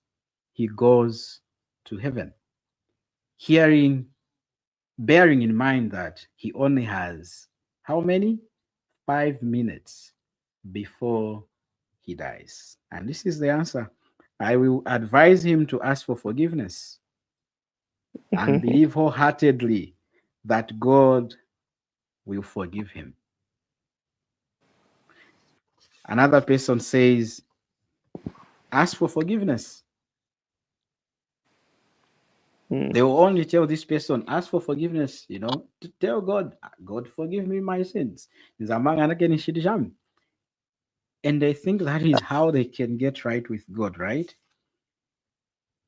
he goes to heaven, hearing, bearing in mind that he only has how many? 5 minutes before he dies. And this is the answer. I will advise him to ask for forgiveness and believe wholeheartedly that God will forgive him. Another person says, ask for forgiveness. Mm. They will only tell this person, ask for forgiveness, to tell God, God, forgive me my sins. And they think that is how they can get right with God, right?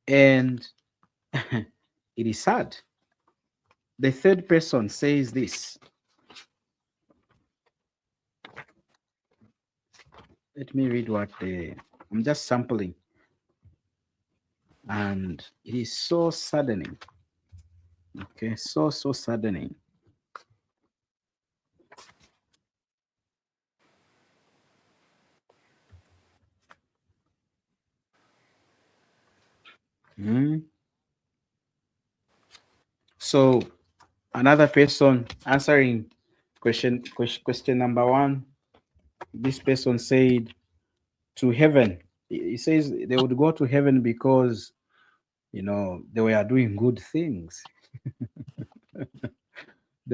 And it is sad. The third person says this. Let me read what I'm just sampling. And it is so saddening. Okay, so saddening. Mm. So another person answering question number one. This person said to heaven. He says they would go to heaven because they were doing good things.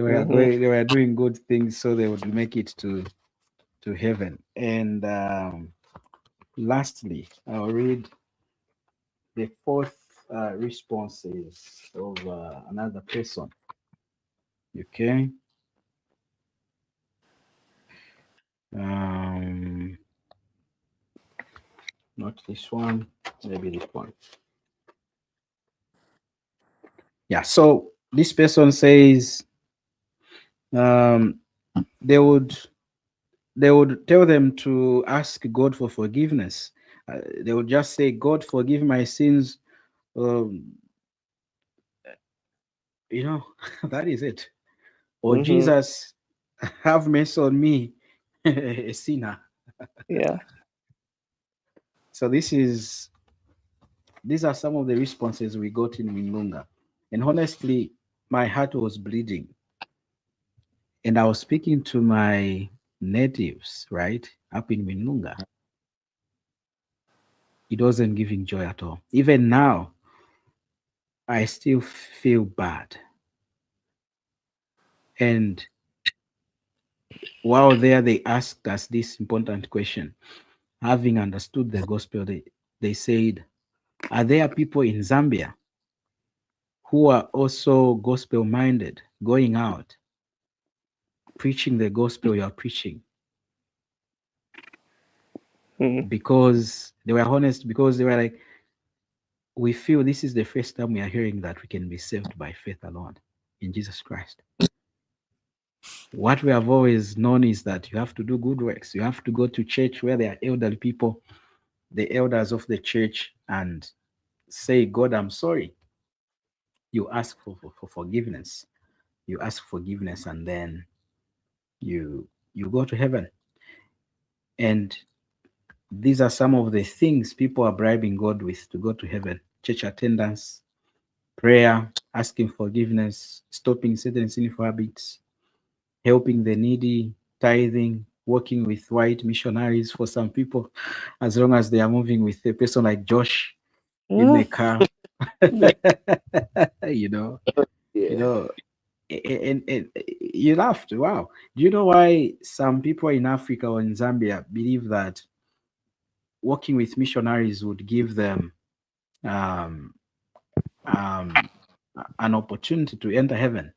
Mhm. They were doing good things, so they would make it to heaven. And lastly, I'll read the fourth responses of another person. Okay. Um, Not this one, maybe this one. Yeah. So this person says um, they would tell them to ask God for forgiveness. They would just say, God, forgive my sins. Um, you know, that is it. Or Mm-hmm. Jesus, have mercy on me, a sinner. Yeah. So these are some of the responses we got in Winlunga. And honestly, my heart was bleeding. And I was speaking to my natives, right, up in Winlunga. It wasn't giving joy at all. Even now, I still feel bad. And while there, they asked us this important question. Having understood the gospel, they said, are there people in Zambia who are also gospel minded, going out, preaching the gospel you are preaching? Mm-hmm. Because they were honest, because they were like, we feel this is the first time we are hearing that we can be saved by faith alone in Jesus Christ. What we have always known is that you have to do good works. You have to go to church where there are elderly people, the elders of the church, and say, God, I'm sorry. You ask for forgiveness. You ask forgiveness, and then you go to heaven. And these are some of the things people are bribing God with to go to heaven: church attendance, prayer, asking forgiveness, stopping certain sinful habits, helping the needy, tithing, working with white missionaries for some people, as long as they are moving with a person like Josh in the car. Yeah. you know, you Yeah. know, and you laughed. Wow. Do you know why some people in Africa or in Zambia believe that working with missionaries would give them um, um, an opportunity to enter heaven?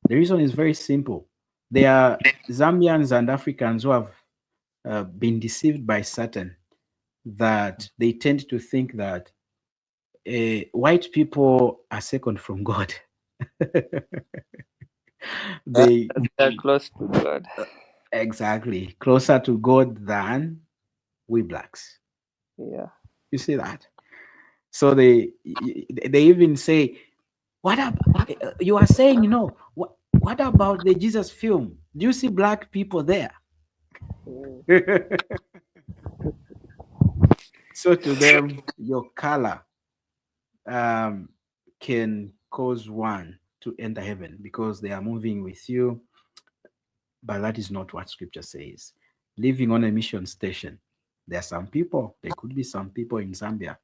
The reason is very simple. There are Zambians and Africans who have been deceived by Satan, that they tend to think that white people are second from God. they They're close to God. exactly closer to God than we blacks. Yeah. You see that? So they even say, "What up? You are saying, what about the Jesus film? Do you see black people there?" Mm. So to them, your color um, can cause one to enter heaven because they are moving with you, but that is not what Scripture says. Living on a mission station, there are some people. There could be some people in Zambia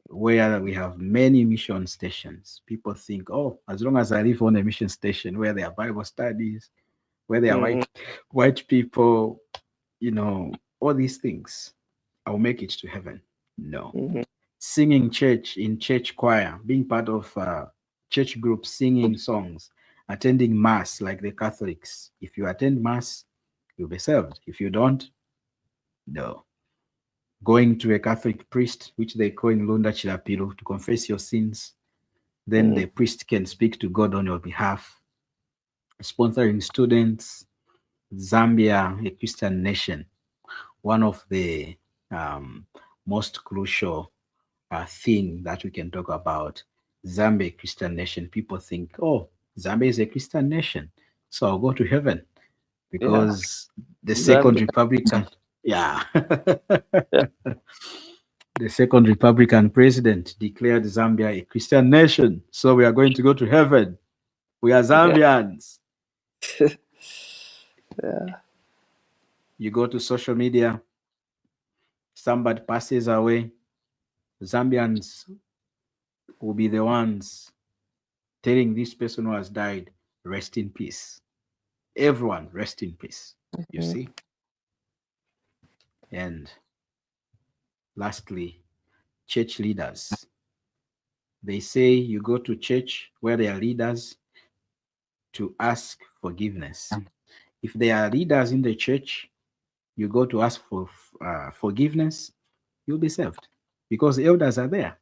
where we have many mission stations. People think, oh, as long as I live on a mission station where there are Bible studies, where there are Mm-hmm. white people, all these things, I'll make it to heaven. No. Mm-hmm. Singing church in church choir, being part of church groups, singing songs, attending mass like the Catholics. If you attend mass, you'll be saved. If you don't, no. Going to a Catholic priest, which they call in Lunda Chirapilo, to confess your sins, then Mm-hmm. the priest can speak to God on your behalf. Sponsoring students, Zambia, a Christian nation, one of the um, most crucial thing that we can talk about. Zambia, a Christian nation. People think, oh, Zambia is a Christian nation, so I'll go to heaven Yeah. because the second Zambia. Republican, yeah, Yeah. the second Republican president declared Zambia a Christian nation, so we are going to go to heaven. We are Yeah. Zambians. Yeah. You go to social media, somebody passes away, Zambians will be the ones telling this person who has died, rest in peace. Everyone, rest in peace. You Mm-hmm. see? And lastly, church leaders. They say you go to church where there are leaders to ask forgiveness. If there are leaders in the church, you go to ask for forgiveness, you'll be saved because the elders are there.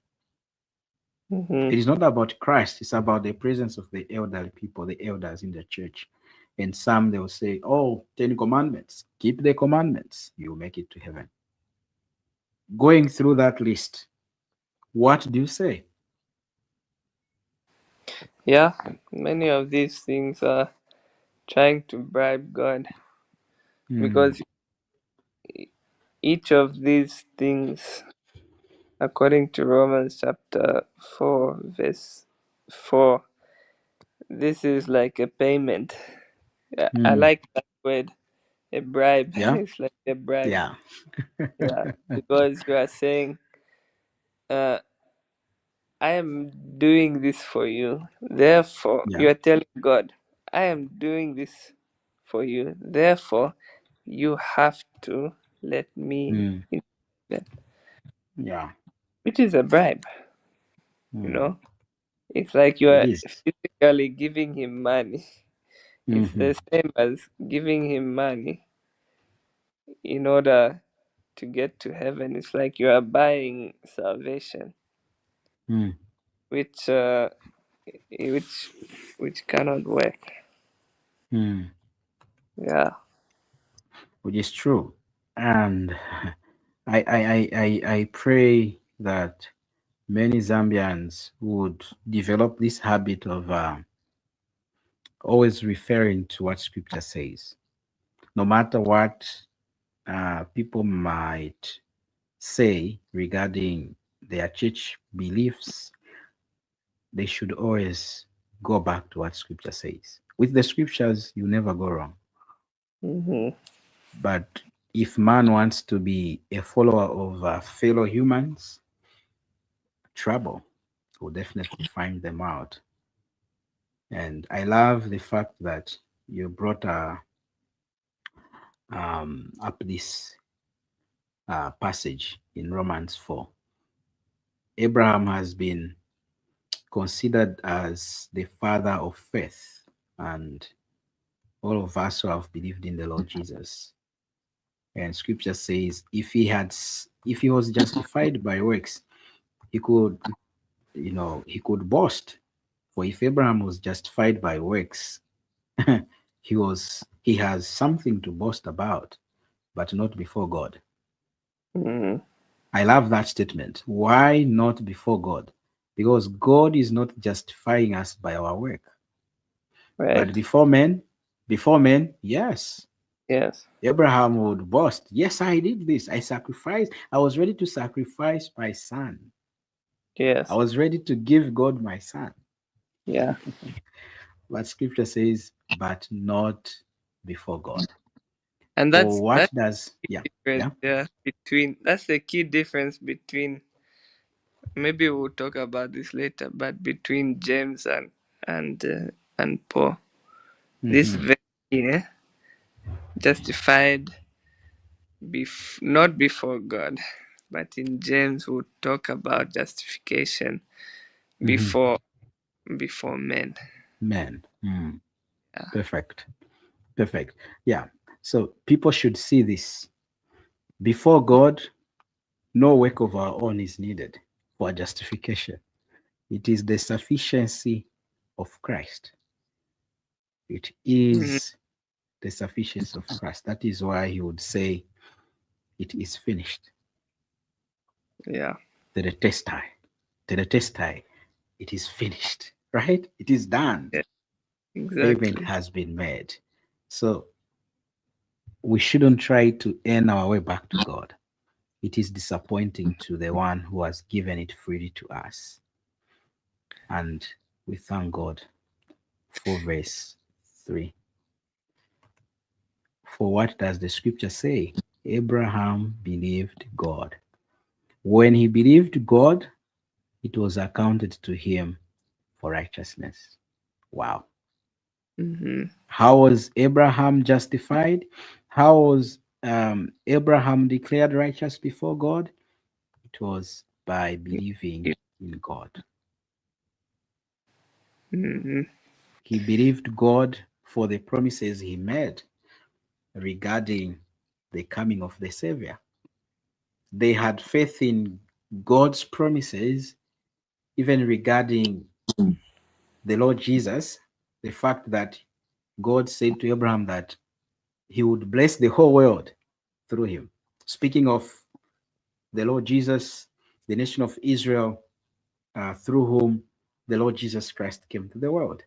Mm-hmm. It is not about Christ, it's about the presence of the elderly people, the elders in the church. And some they will say, oh, 10 commandments, keep the commandments, you'll make it to heaven. Going through that list, what do you say? Yeah, many of these things are trying to bribe God, Mm. because each of these things, according to Romans chapter 4, verse 4, this is like a payment. I Mm. like that word, a bribe. Yeah. It's like a bribe. Yeah. Yeah, because you are saying, uh, I am doing this for you. Therefore, Yeah. you are telling God, I am doing this for you. Therefore, you have to let me Mm. in that, Yeah. which is a bribe, you Mm. know? It's like you It are is. physically giving him money. It's Mm-hmm. the same as giving him money in order to get to heaven. It's like you are buying salvation, Mm. which which which cannot work. Mm. Yeah. Which is true. And I pray that many Zambians would develop this habit of always referring to what scripture says. No matter what people might say regarding their church beliefs, they should always go back to what scripture says. With the scriptures, you never go wrong. Mm-hmm. But if man wants to be a follower of fellow humans, trouble will definitely find them out. And I love the fact that you brought up this passage in Romans 4. Abraham has been considered as the father of faith, and all of us who have believed in the Lord Jesus. And scripture says if he was justified by works, he could, he could boast. For if Abraham was justified by works, he has something to boast about, but not before God. Mm-hmm. I love that statement. Why not before God? Because God is not justifying us by our work. But Right. before men, yes. Yes. Abraham would boast, yes, I did this. I was ready to sacrifice my son. I Yes. was ready to give God my son. Yeah. But scripture says, but not before God. And For what that's does, the yeah, difference, yeah. yeah, between, that's the key difference between, maybe we'll talk about this later, but between James and Paul. This Hmm. very, yeah, justified not before God, but in James we'll talk about justification Hmm. before before men. Man. Mm. Yeah. Perfect. Perfect. Yeah. So people should see this. Before God, no work of our own is needed for justification. It is the sufficiency of Christ. It Mhm. is the sufficiency of Christ. That is why he would say, it is finished. Yeah. Teretestai. Teretestai. It is finished. Right? It is done. Yeah. Payment Exactly. has been made. So we shouldn't try to earn our way back to God. It is disappointing to the one who has given it freely to us. And we thank God for verse 3. For what does the scripture say? Abraham believed God. When he believed God, it was accounted to him for righteousness. Wow. Mm-hmm. How was Abraham justified? How was Abraham declared righteous before God? It was by believing in God. Mm-hmm. He believed God for the promises he made regarding the coming of the Savior. They had faith in God's promises, even regarding the Lord Jesus, the fact that God said to Abraham that he would bless the whole world through him. Speaking of the Lord Jesus, the nation of Israel, through whom the Lord Jesus Christ came to the world.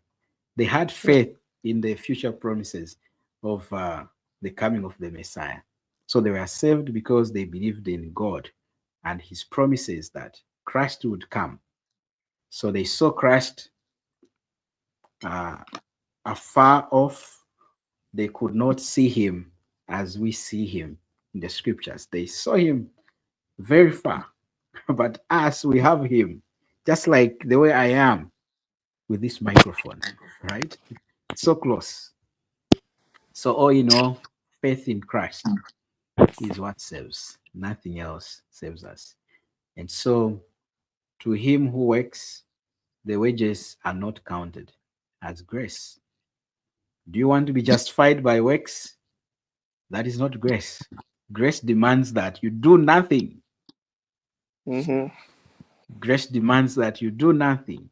They had faith in the future promises of the coming of the Messiah. So they were saved because they believed in God and his promises that Christ would come. So they saw Christ uh, afar off. They could not see him as we see him in the scriptures. They saw him very far. But us, we have him just like the way I am with this microphone, right? It's so close. So, all in all, faith in Christ is what saves. Nothing else saves us. And so, to him who works, the wages are not counted as grace. Do you want to be justified by works? That is not grace. Grace demands that you do nothing. Mm-hmm. Grace demands that you do nothing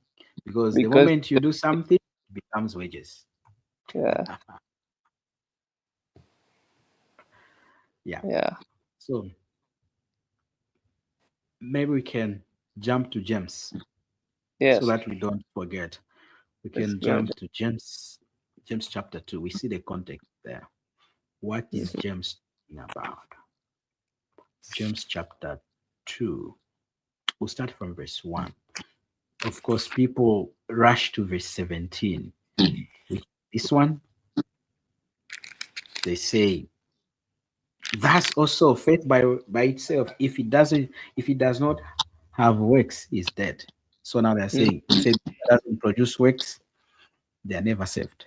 because the Because moment you do something, it becomes wages. yeah, Yeah. yeah, So maybe we can jump to James so yes, that we don't forget. We that's can good. jump to James chapter 2. We see the context there. What is Mhm. James talking about? James chapter 2. We'll start from verse 1. Of course, people rush to verse 17. Which this one, they say, thus also faith by itself, if it does not have works, is dead. So now they're Mm, saying, if it doesn't produce works, they are never saved.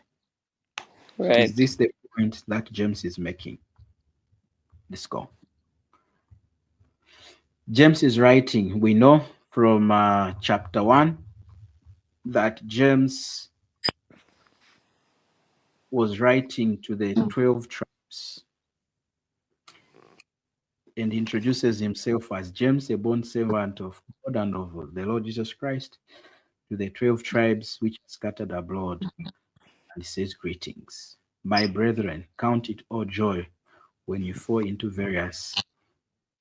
Is right. this the point that James is making? Let's go. James is writing, we know from chapter 1 that James was writing to the 12 tribes and introduces himself as James, a bond servant of God and of the Lord Jesus Christ, to the 12 tribes which are scattered abroad. And he says, greetings. My brethren, count it all joy when you fall into various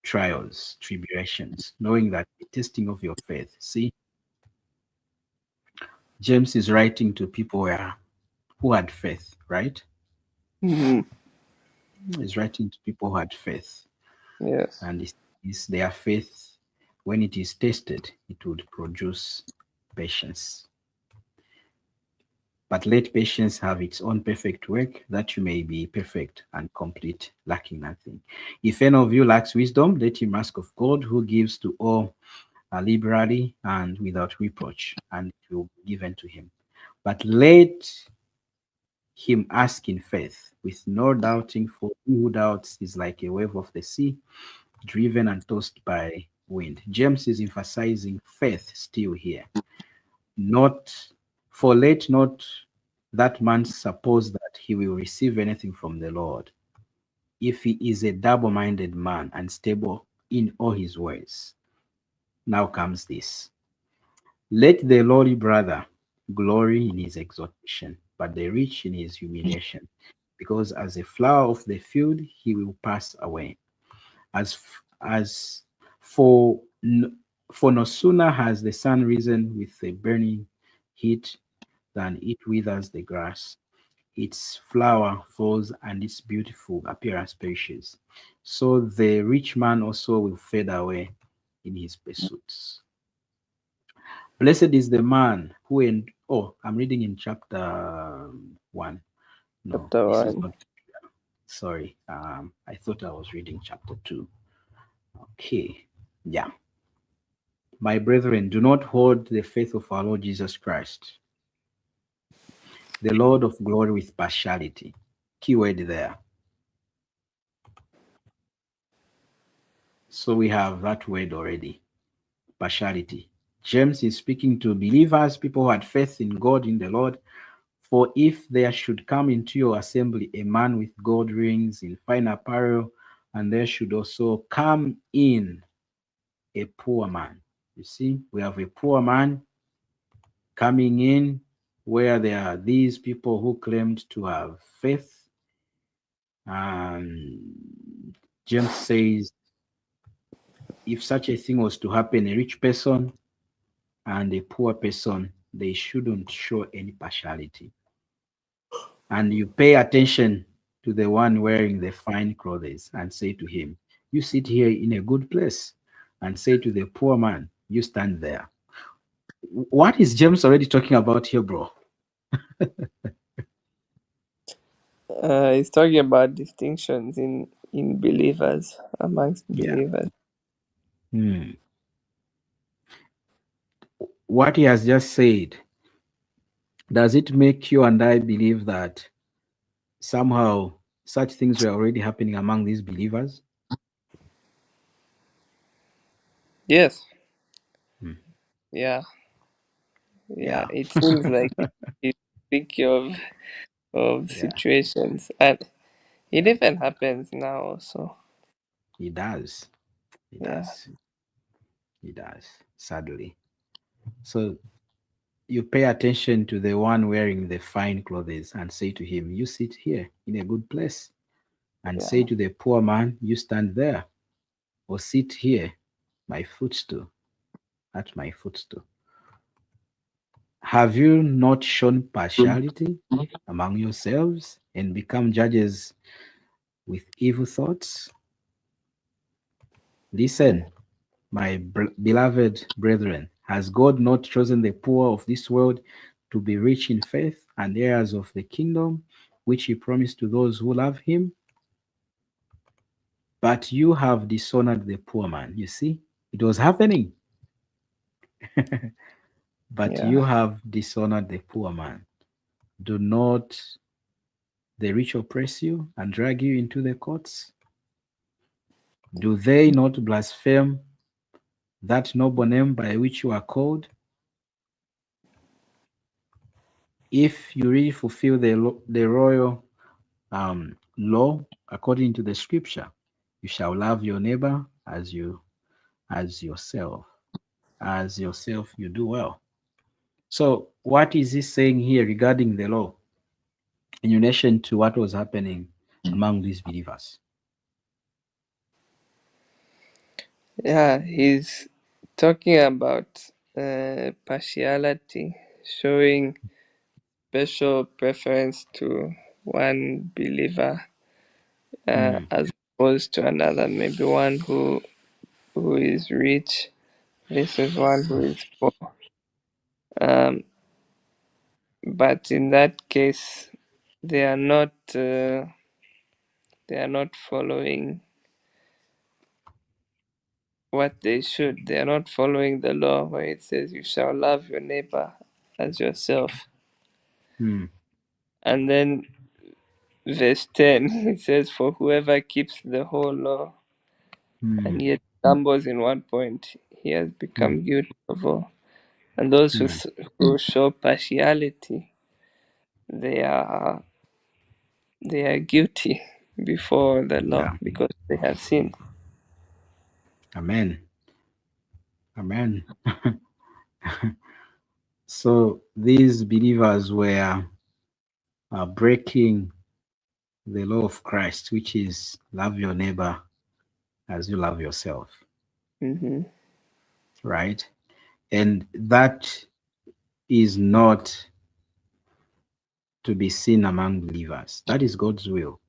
trials, tribulations, knowing that the testing of your faith. See, James is writing to people who had faith, right? Mm-hmm. He's writing to people who had faith. Yes. And is their faith, when it is tested, it would produce patience. But let patience have its own perfect work, that you may be perfect and complete, lacking nothing. If any of you lacks wisdom, let him ask of God, who gives to all liberally and without reproach, and it will be given to him. But let him ask in faith, with no doubting, for he who doubts is like a wave of the sea, driven and tossed by wind. James is emphasizing faith still here. Not for let not that man suppose that he will receive anything from the Lord. If he is a double-minded man, unstable in all his ways. Now comes this. Let the lowly brother glory in his exaltation, but the rich in his humiliation, because as a flower of the field he will pass away. As for for no sooner has the sun risen with a burning heat than it withers the grass, its flower falls, and its beautiful appearance perishes. So the rich man also will fade away in his pursuits. Blessed is the man who I'm reading in chapter 1. No, Chapter this is one. not. Sorry. I thought I was reading chapter 2. Okay. Yeah. My brethren, do not hold the faith of our Lord Jesus Christ, the Lord of glory, with partiality. Keyword there. So we have that word already. Partiality. James is speaking to believers, people who had faith in God, in the Lord. For if there should come into your assembly a man with gold rings in fine apparel, and there should also come in a poor man. You see, we have a poor man coming in where there are these people who claimed to have faith. And James says, if such a thing was to happen, a rich person and a poor person, they shouldn't show any partiality. And you pay attention to the one wearing the fine clothes and say to him, "You sit here in a good place," and say to the poor man, "You stand there." What is James already talking about here, bro? He's talking about distinctions in believers, amongst Yeah. believers. Hmm. What he has just said, does it make you and I believe that somehow such things were already happening among these believers? Yes, Hmm. yeah, yeah. Yeah. It seems like he's speaking of Yeah. situations, and it even happens now. Also, He does. He yeah, does. He does. Sadly. So you pay attention to the one wearing the fine clothes and say to him, "You sit here in a good place," and say yeah, to the poor man, "You stand there," or "Sit here, my footstool, at my footstool." Have you not shown partiality among yourselves and become judges with evil thoughts? Listen, my beloved brethren, has God not chosen the poor of this world to be rich in faith and heirs of the kingdom, which he promised to those who love him? But you have dishonored the poor man. You see, it was happening. But yeah. you have dishonored the poor man. Do not the rich oppress you and drag you into the courts? Do they not blaspheme that noble name by which you are called? If you really fulfill the royal law according to the scripture, you shall love your neighbor as yourself. As yourself, you do well. So, what is he saying here regarding the law in relation to what was happening among these believers? Yeah, he's talking about partiality, showing special preference to one believer Hmm. as opposed to another. Maybe one who is rich versus one who is poor. Um, but in that case, they are not they are not following what they should. They are not following the law where it says you shall love your neighbor as yourself. Hmm. And then verse 10 it says, "For whoever keeps the whole law Hmm. and yet stumbles in one point, he has Hmm. become guilty of all." And those Hmm. who show partiality, they are they are guilty before the law Yeah. because they have sinned. Amen. Amen. So these believers were breaking the law of Christ, which is love your neighbor as you love yourself, Hmm. right? And that is not to be seen among believers. That is God's will.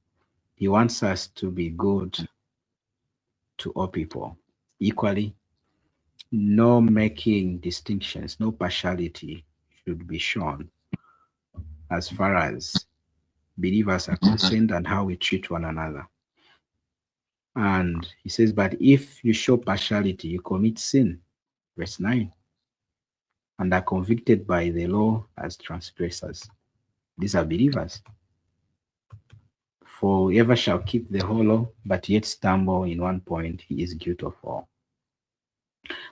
He wants us to be good to all people equally, no making distinctions, no partiality should be shown as far as believers are concerned and how we treat one another. And he says, "But if you show partiality, you commit sin." Verse 9, "and are convicted by the law as transgressors." These are believers. "For whoever shall keep the whole law, but yet stumble in one point, he is guilty of all.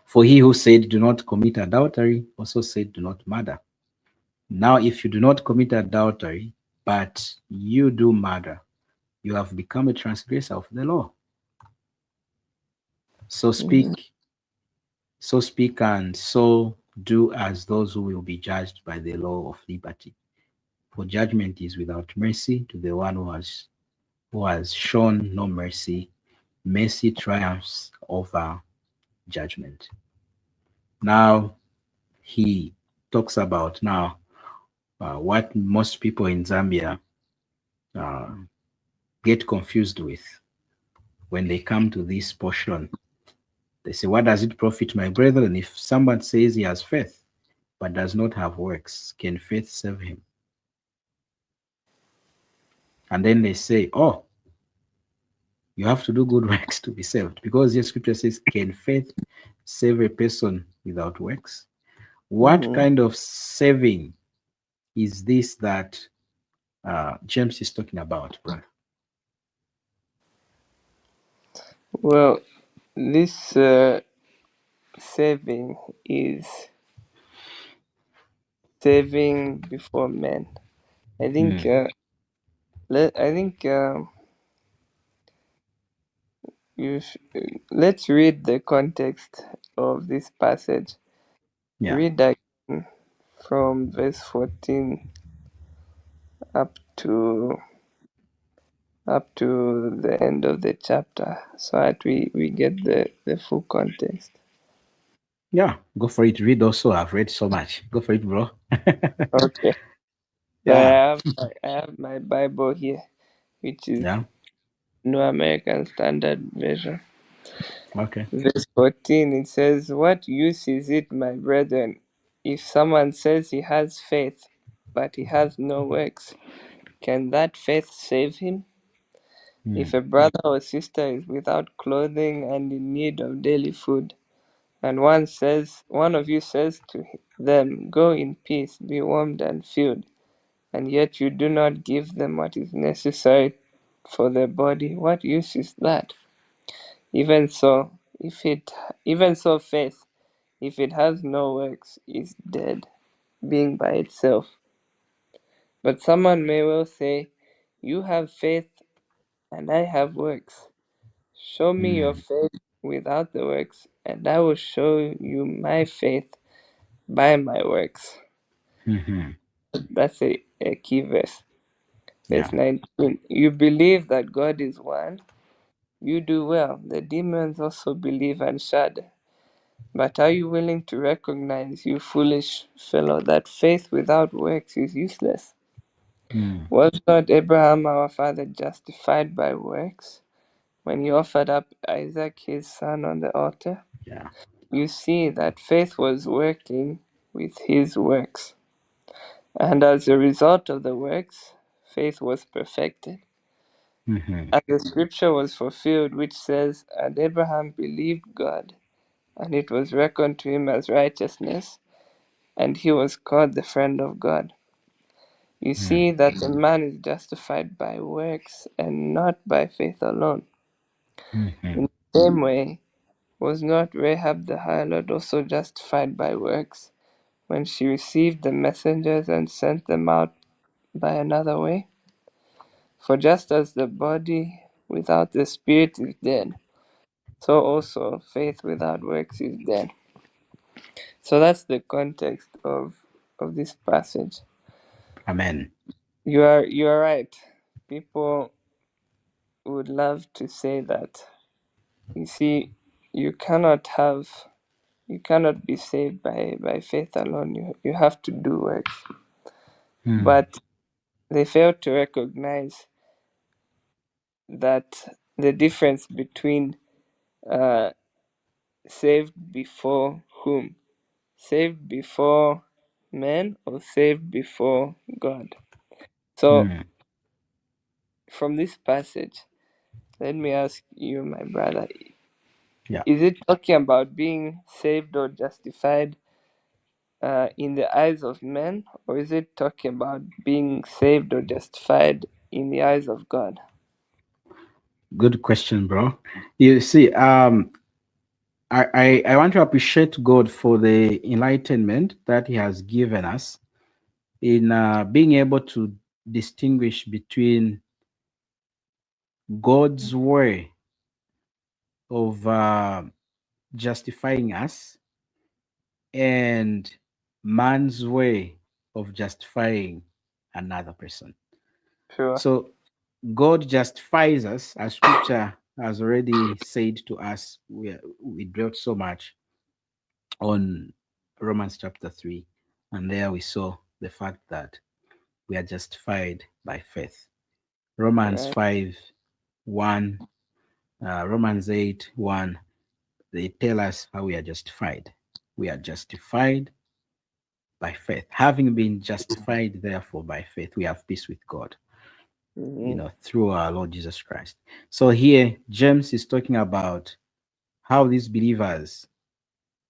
For he who said, 'Do not commit adultery,' also said, 'Do not murder.' Now, if you do not commit adultery, but you do murder, you have become a transgressor of the law. So Hmm. speak, so speak, and so do as those who will be judged by the law of liberty. For judgment is without mercy to the one who has shown no mercy. Mercy triumphs over judgment." Now he talks about now what most people in Zambia uh, get confused with when they come to this portion. They say, what does it profit, my brethren, if someone says he has faith but does not have works? Can faith save him? And then they say, oh, you have to do good works to be saved. Because the scripture says, can faith save a person without works? What Mm-hmm. kind of saving is this that James is talking about, brother? Well, this saving is saving before men. I think. Mm, I think let's read the context of this passage. yeah, Read again from verse 14 up to the end of the chapter, so that we get the full context. yeah. Go for it. Read also. I've read so much. Go for it, bro. Okay. So Yeah, I have my Bible here, which is yeah. New American Standard Version. Okay. Verse 14, it says, "What use is it, my brethren, if someone says he has faith, but he has no works? Can that faith save him? If Mm, a brother or sister is without clothing and in need of daily food, and one of you says to them, 'Go in peace, be warmed and filled,' and yet you do not give them what is necessary for their body, what use is that? Even so, faith, if it has no works, is dead, being by itself. But someone may well say, 'You have faith, and I have works. Show me your mm, faith without the works, and I will show you my faith by my works.'" mm-hmm. That's a key verse. Verse Yeah. 19. "You believe that God is one. You do well. The demons also believe and shudder. But are you willing to recognize, you foolish fellow, that faith without works is useless? Mm, Was not Abraham our father justified by works when he offered up Isaac his son on the altar? yeah. You see that faith was working with his works, and as a result of the works, faith was perfected. Mm-hmm. And the scripture was fulfilled, which says, 'And Abraham believed God, and it was reckoned to him as righteousness, and he was called the friend of God.' You Mm, see that a man is justified by works and not by faith alone. mm-hmm. In the same way, was not Rahab the harlot also justified by works when she received the messengers and sent them out by another way? For just as the body without the spirit is dead, so also faith without works is dead." So that's the context of this passage. Amen. You are right. People would love to say that. You see, you cannot have you cannot be saved by faith alone. You have to do works. Mm, But they fail to recognize that the difference between uh, saved before whom? Saved before men or saved before God? So mm, from this passage, let me ask you, my brother, yeah. is it talking about being saved or justified in the eyes of men, or is it talking about being saved or justified in the eyes of God? Good question, bro. You see, I want to appreciate God for the enlightenment that He has given us in being able to distinguish between God's way of justifying us and man's way of justifying another person. Sure. So God justifies us, as scripture has already said to us. We dwelt so much on Romans chapter 3 And there we saw the fact that we are justified by faith. Romans Right. 5 1, Romans 8 1, they tell us how we are justified. We are justified by faith. Having been justified, therefore, by faith, we have peace with God, Mm-hmm. through our Lord Jesus Christ. So here, James is talking about how these believers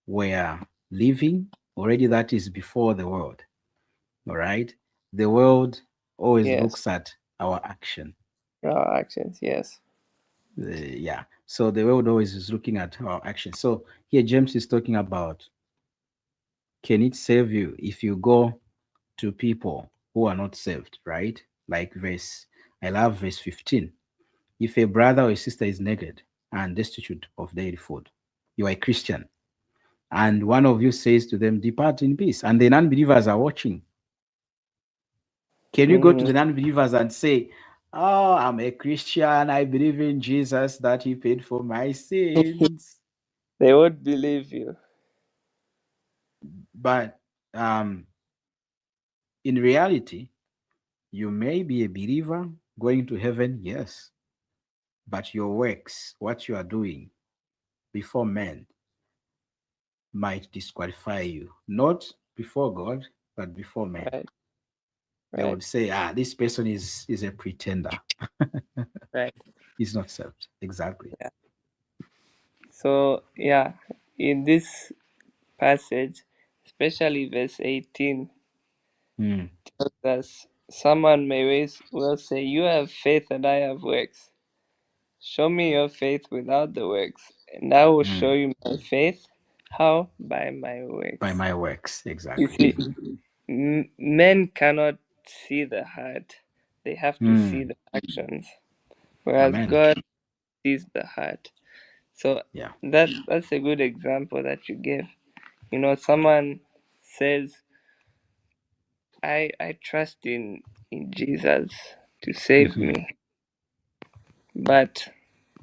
were living already, that is before the world. All right. The world always Yes. looks at our action. Our actions. Yes. Yeah. So the world always is looking at our action. So here, James is talking about, can it save you if you go to people who are not saved, right? Like I love verse 15. If a brother or a sister is naked and destitute of daily food, you are a Christian, and one of you says to them, depart in peace, and the non-believers are watching, can you go to Mm-hmm. the non-believers and say, oh, I'm a Christian, I believe in Jesus, that he paid for my sins? They won't believe you. But um, in reality, you may be a believer going to heaven, yes, but your works, what you are doing before men, might disqualify you, not before God, but before men. Right. They Right. would say, this person is a pretender. Right. He's not saved. Exactly. Yeah. So yeah, in this passage, especially verse 18, Mm, thus someone may well say, "You have faith and I have works. Show me your faith without the works, and I will show mm. you my faith. How? By my By works." my works, You exactly. see, men cannot see the heart; they have to see Mm. the actions, whereas Amen. God sees the heart. So Yeah. that's a good example that you gave. Someone says, I trust in Jesus to save Hmm. me, but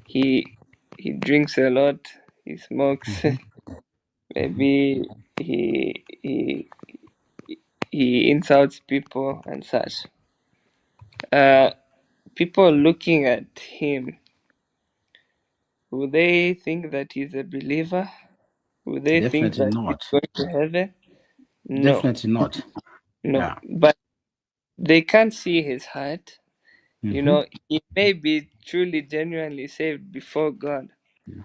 he drinks a lot, he smokes, Hmm. Hmm. maybe he he insults people and such. Uh, People looking at him, will they think that he's a believer? Will they think Definitely that he's not. going to heaven? No, Definitely not. no. Yeah. But they can't see his heart. Hmm. He may be truly, genuinely saved before God, Yeah.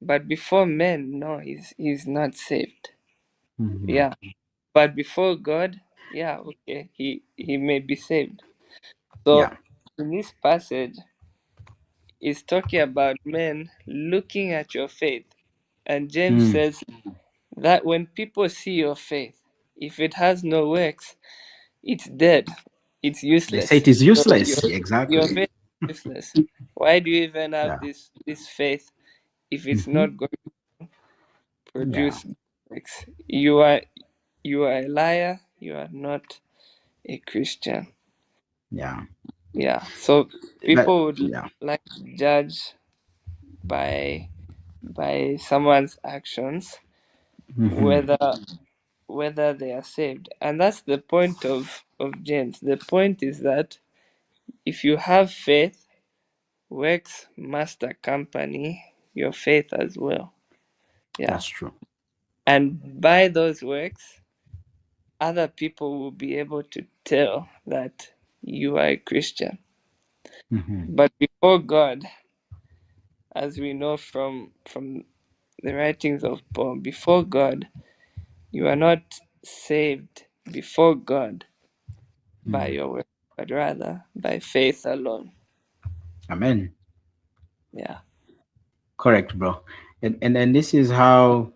but before men, no, he's not saved. Hmm. Yeah, but before God, yeah, okay, he may be saved. So Yeah. in this passage, it's talking about men looking at your faith, and James Mm. says that when people see your faith, if it has no works, it's dead, it's They say useless. it is So your useless. your Exactly. faith is useless. Why do you even have Yeah. this faith if it's Hmm. not going to Yeah. produce works? You are a liar. You are not a Christian. Yeah. Yeah. So But people would yeah. like to judge by someone's actions Hmm. whether they are saved, and that's the point of James. The point is that if you have faith, works must accompany your faith as well. Yeah. That's true. And by those works, other people will be able to tell that you are a Christian. Hmm. But before God, as we know from the writings of Paul, before God, you are not saved before God by Mm. your work, but rather by faith alone. Amen. Yeah. Correct, bro. And this is how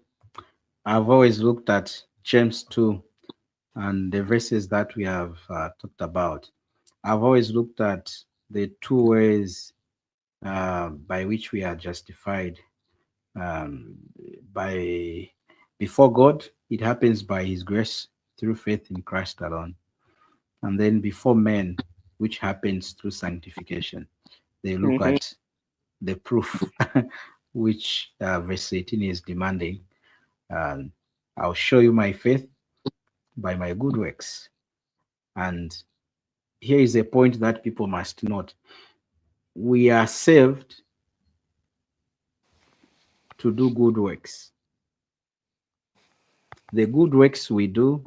I've always looked at James 2 and the verses that we have talked about. I've always looked at the two ways by which we are justified. Um, by before God, it happens by His grace through faith in Christ alone, and then before men, which happens through sanctification. They look Mm-hmm. at the proof, which verse 18 is demanding. Um, I'll show you my faith by my good works. And here is a point that people must note. We are saved to do good works. The good works we do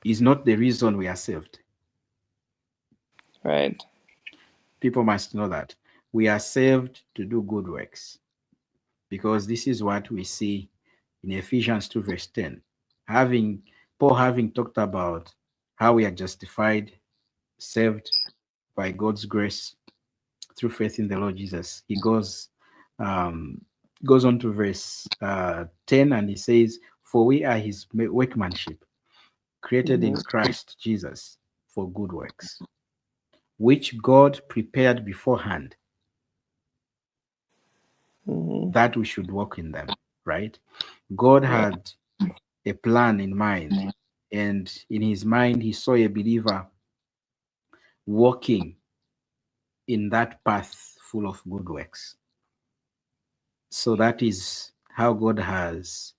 is not the reason we are saved. Right. People must know that we are saved to do good works, because this is what we see in Ephesians 2 verse 10. Paul having talked about how we are justified, saved by God's grace through faith in the Lord Jesus, he um, goes on to verse 10, and he says, "For we are his workmanship, created in Christ Jesus for good works, which God prepared beforehand that we should walk in them." Right? God Right. had a plan in mind, and in his mind, he saw a believer walking in that path full of good works. So that is how God has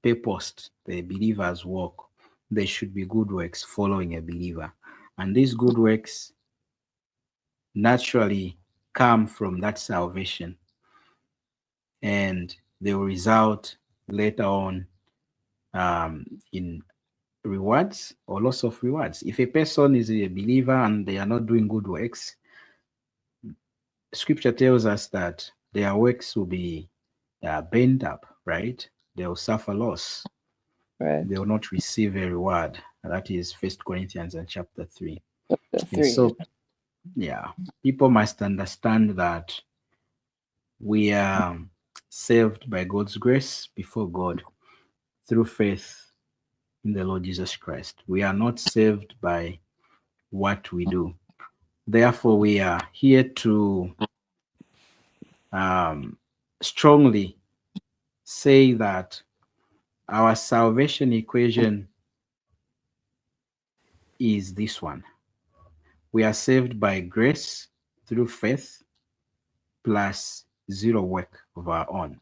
purposed the believer's walk. There should be good works following a believer. And these good works naturally come from that salvation, and they will result later on in rewards or loss of rewards. If a person is a believer and they are not doing good works, scripture tells us that their works will be burned up, right? They will suffer loss. Right. They will not receive a reward. That is First Corinthians and chapter 3. Chapter And 3. so, yeah, people must understand that we are saved by God's grace before God through faith in the Lord Jesus Christ. We are not saved by what we do. Therefore, we are here to um, strongly say that our salvation equation is this one. We are saved by grace through faith plus zero work of our own.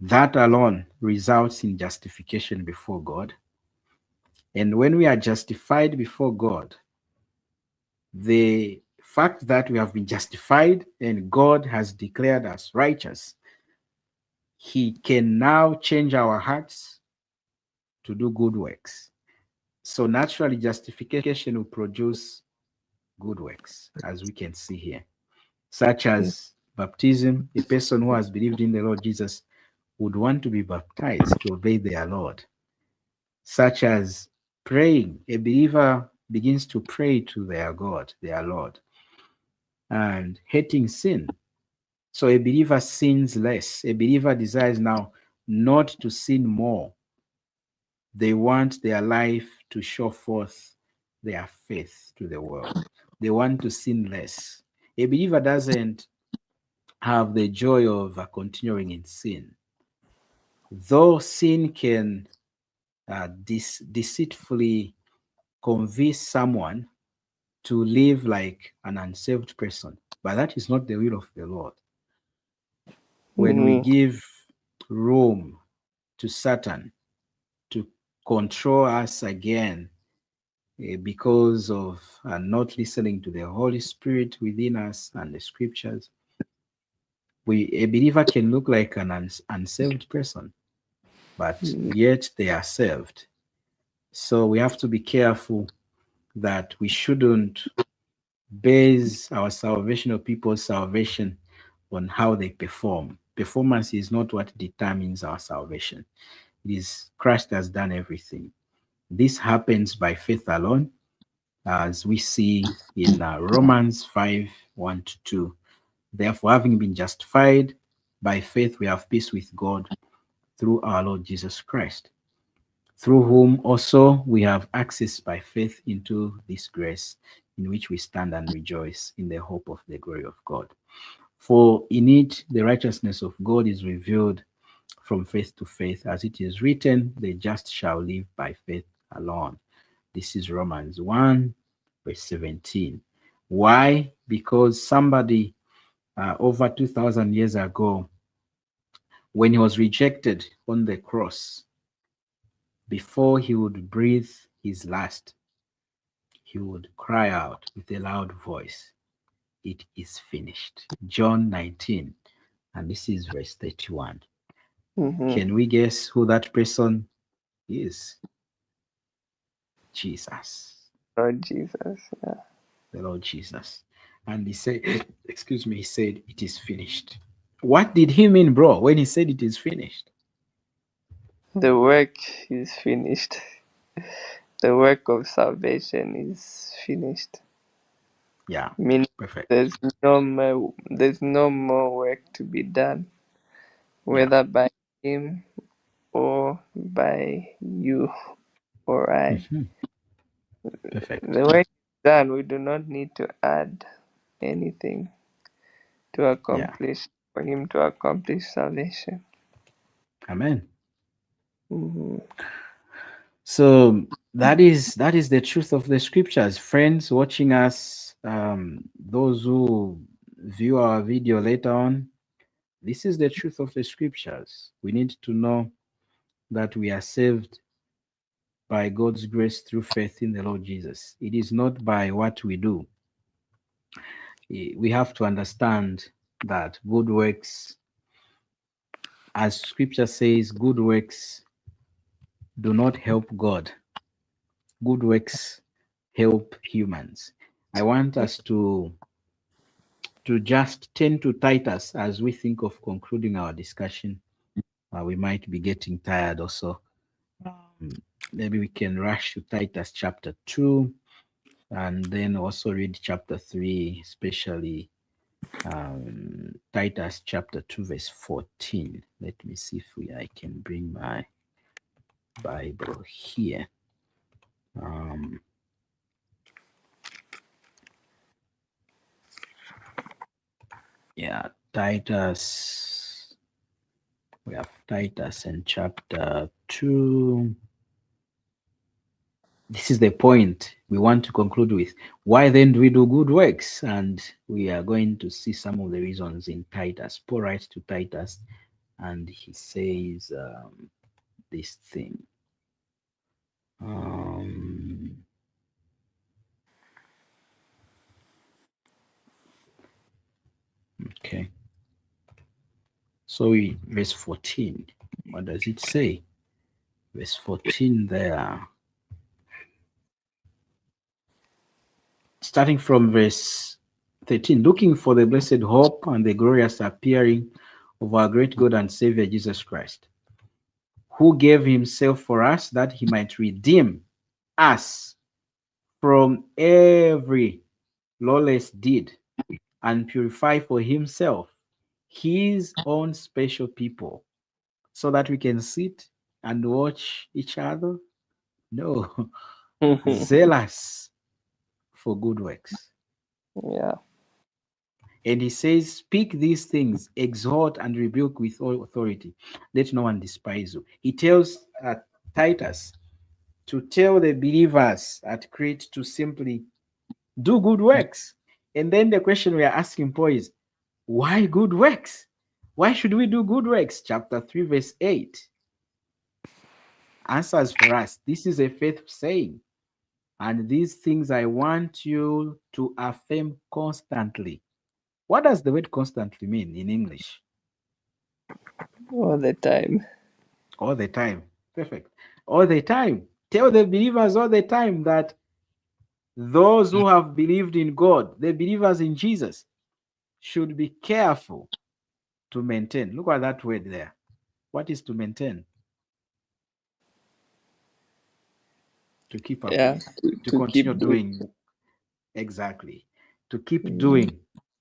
That alone results in justification before God. And when we are justified before God, the fact that we have been justified and God has declared us righteous, he can now change our hearts to do good works. So naturally, justification will produce good works, as we can see here, such as baptism. A person who has believed in the Lord Jesus would want to be baptized to obey their Lord. Such as praying, a believer begins to pray to their God, their Lord, and hating sin. So a believer sins less. A believer desires now not to sin more. They want their life to show forth their faith to the world. They want to sin less. A believer doesn't have the joy of continuing in sin. Though sin can deceitfully convince someone to live like an unsaved person, but that is not the will of the Lord. When we give room to Satan to control us again, because of not listening to the Holy Spirit within us and the scriptures, a believer can look like an unsaved person, but yet they are saved. So we have to be careful that we shouldn't base our salvation or people's salvation on how they perform. Performance is not what determines our salvation. It is Christ has done everything. This happens by faith alone, as we see in Romans 5:1-2. Therefore, having been justified by faith, we have peace with God through our Lord Jesus Christ, through whom also we have access by faith into this grace in which we stand and rejoice in the hope of the glory of God. For in it the righteousness of God is revealed from faith to faith, as it is written, the just shall live by faith alone. This is Romans 1, verse 17. Why? Because somebody over 2,000 years ago when he was rejected on the cross, before he would breathe his last, he would cry out with a loud voice, "It is finished." John 19, and this is verse 31. Mm-hmm. Can we guess who that person is? Jesus, Lord Jesus. Yeah. the Lord Jesus. And he said, excuse me, he said, "It is finished." What did he mean, bro, when he said it is finished? The work is finished. The work of salvation is finished. Yeah, Meaning perfect. there's no more work to be done, Yeah. whether by him or by you or I. Mhm. Perfect. The work is done. We do not need to add anything to Yeah. accomplish for him to accomplish salvation. Amen. Mm-hmm. So that is the truth of the scriptures. Friends watching us, those who view our video later on, this is the truth of the scriptures. We need to know that we are saved by God's grace through faith in the Lord Jesus. It is not by what we do. We have to understand that good works, as scripture says, good works do not help God. Good works help humans. I want us to just turn to Titus as we think of concluding our discussion. We might be getting tired also. Maybe we can rush to Titus chapter 2 and then also read chapter 3, especially Titus chapter 2, verse 14. Let me see if I can bring my Bible here. Um, yeah, Titus. We have Titus in chapter 2. This is the point we want to conclude with. Why then do we do good works? And we are going to see some of the reasons in Titus. Paul writes to Titus and he says this thing. Okay. So verse 14, what does it say? Verse 14 there. Starting from verse 13, looking for the blessed hope and the glorious appearing of our great God and Savior Jesus Christ, who gave himself for us that he might redeem us from every lawless deed and purify for himself his own special people, so that we can sit and watch each other? No, zealous for good works. Yeah. And he says, "Speak these things, exhort and rebuke with all authority. Let no one despise you." He tells Titus to tell the believers at Crete to simply do good works. And then the question we are asking Paul is, why good works? Why should we do good works? Chapter 3, verse 8 answers for us. This is a faith saying, and these things I want you to affirm constantly. What does the word constantly mean in English? All the time. All the time. Perfect. All the time. Tell the believers all the time that those who have believed in God, the believers in Jesus, should be careful to maintain. Look at that word there. What is to maintain? To keep up Yeah. with, to To continue keep doing doing. Exactly. To keep mm, doing.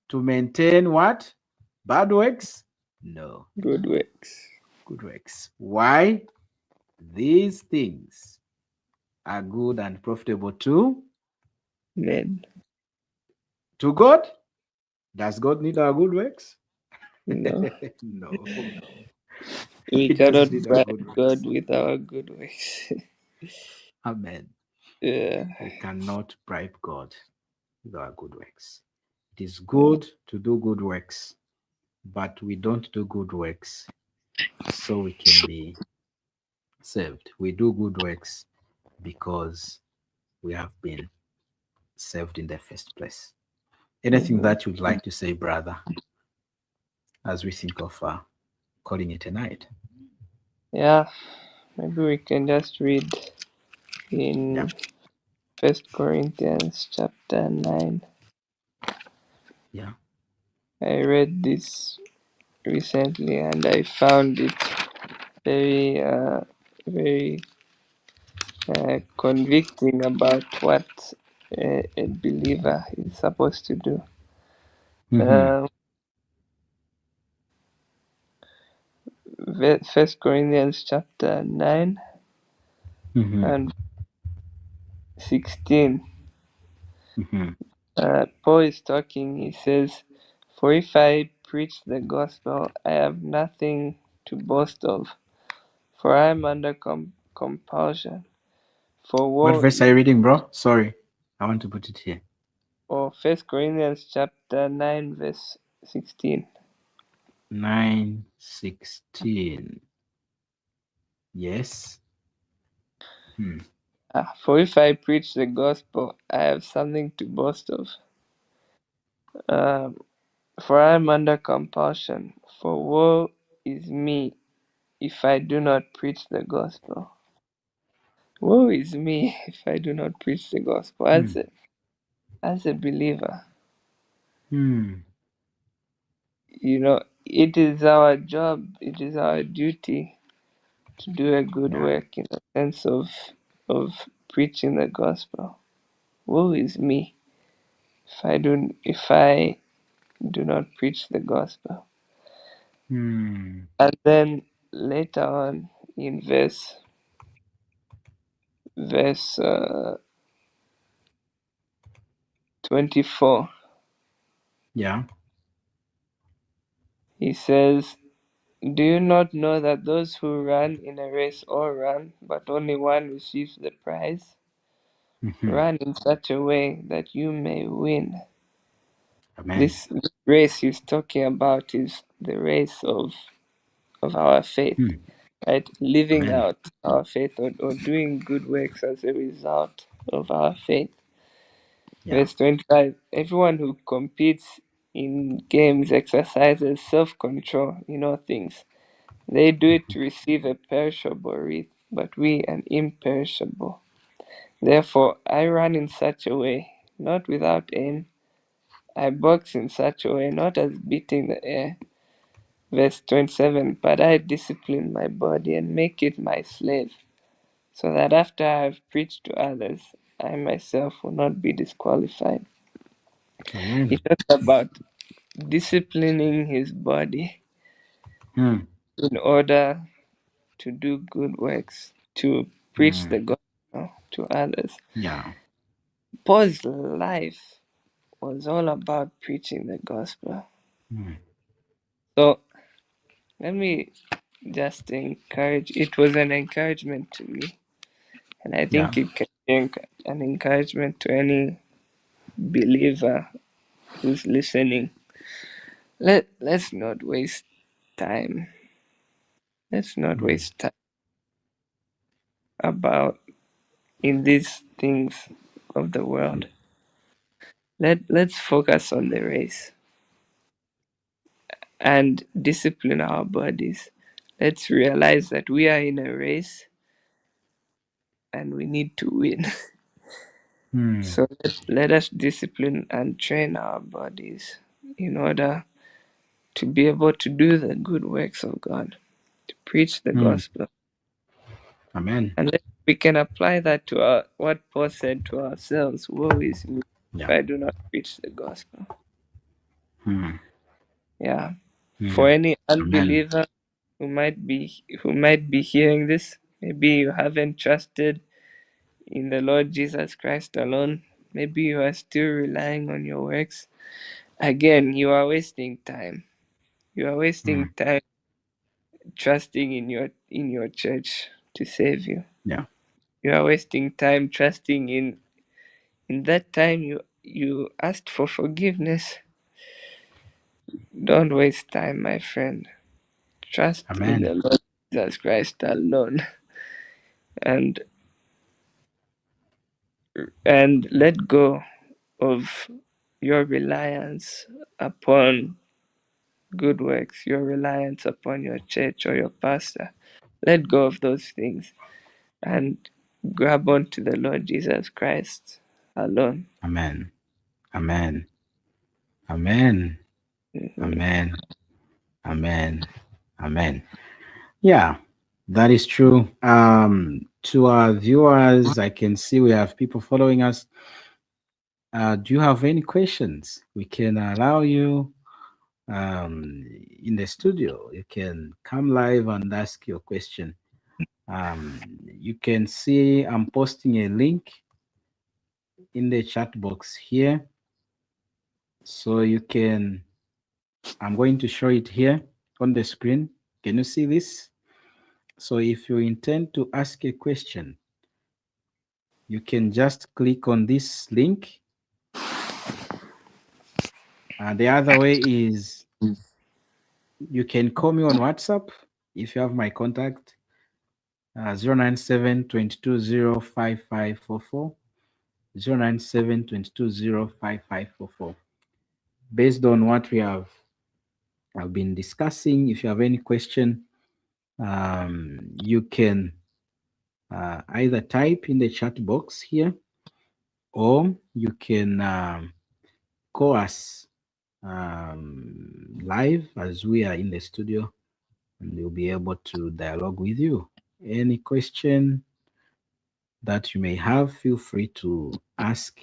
To maintain what? Bad works? No. good works. Good works. Why? These things are good and profitable Men. to God. Does God need our good works? No. No, We He doesn't cannot need our bribe good works. God with our good works. Amen. Yeah. We cannot bribe God with our good works. It is Yeah. good to do good works, but we don't do good works so we can be saved. We do good works because we have been saved in the first place. Anything Mhm. that you'd like to say, brother, as we think of calling it a night? Yeah, maybe we can just read Yeah, in First Corinthians chapter 9. yeah. I read this recently and I found it very, very convicting about what a believer is supposed to do. Mm-hmm. Uh, First Corinthians chapter 9 Mm-hmm. and 16. Mm-hmm. Paul is talking. He says, "For if I preach the gospel, I have nothing to boast of, for I am under compulsion. For What woe verse are is..." you reading, bro? Sorry, I want to put it here. Or First Corinthians chapter 9 verse 16. 9:16. Yes. Hmm. For if I preach the gospel, I have something to boast of. Um, for I am under compulsion. For woe is me if I do not preach the gospel. Woe is me if I do not preach the gospel. Hmm. As a believer, Hmm. it is our job, it is our duty to do a good Yeah. work in the sense of preaching the gospel. Woe is me if I do not preach the gospel. Hmm. And then later on in verse 24, Yeah. he says, "Do you not know that those who run in a race all run, but only one receives the prize? Mm-hmm. Run in such a way that you may win." Amen. This race he's talking about is the race of our faith, Hmm. right? Living Amen. out our faith, or doing good works as a result of our faith. Yeah. Verse 25, everyone who competes in games exercises self control in all things. They do it to receive a perishable wreath, but we an imperishable. Therefore, I run in such a way, not without aim. I box in such a way, not as beating the air. Verse 27, but I discipline my body and make it my slave, so that after I have preached to others, I myself will not be disqualified. He Amen. talks about disciplining his body Hmm. in order to do good works, to preach Hmm. the gospel to others. Yeah. Paul's life was all about preaching the gospel. Hmm. So let me just encourage, it was an encouragement to me, and I Yeah. think it can be an encouragement to any believer who's listening. Let's not waste time. Let's not Hmm. waste time about in these things of the world. Let's focus on the race and discipline our bodies. Let's realize that we are in a race and we need to win. Hmm. So let us discipline and train our bodies in order to be able to do the good works of God, to preach the Hmm. gospel. Amen. And we can apply that to what Paul said to ourselves: woe is me if Yeah. I do not preach the gospel. Hmm. Yeah. Hmm. For any Amen. unbeliever who might be hearing this, maybe you haven't trusted in the Lord Jesus Christ alone. Maybe you are still relying on your works. Again, you are wasting time. You are Hmm. wasting time trusting in your church to save you. Yeah. You are wasting time trusting in that time you asked for forgiveness. Don't waste time, my friend. Trust in Amen. the Lord Jesus Christ alone, and let go of your reliance upon good works, your reliance upon your church or your pastor. Let go of those things and grab onto the Lord Jesus Christ alone. Amen. Amen. Amen. Mhm. Amen. Amen. Amen. Yeah, that is true. To our viewers, I can see we have people following us. Do you have any questions? We can allow you in the studio. You can come live and ask your question. You can see I'm posting a link in the chat box here. So you can, I'm going to show it here on the screen. Can you see this? So if you intend to ask a question, you can just click on this link. The other way is you can call me on WhatsApp if you have my contact, 097 Based on what we have been discussing, if you have any question, you can either type in the chat box here, or you can call us live as we are in the studio, and we'll be able to dialogue with you. Any question that you may have, feel free to ask.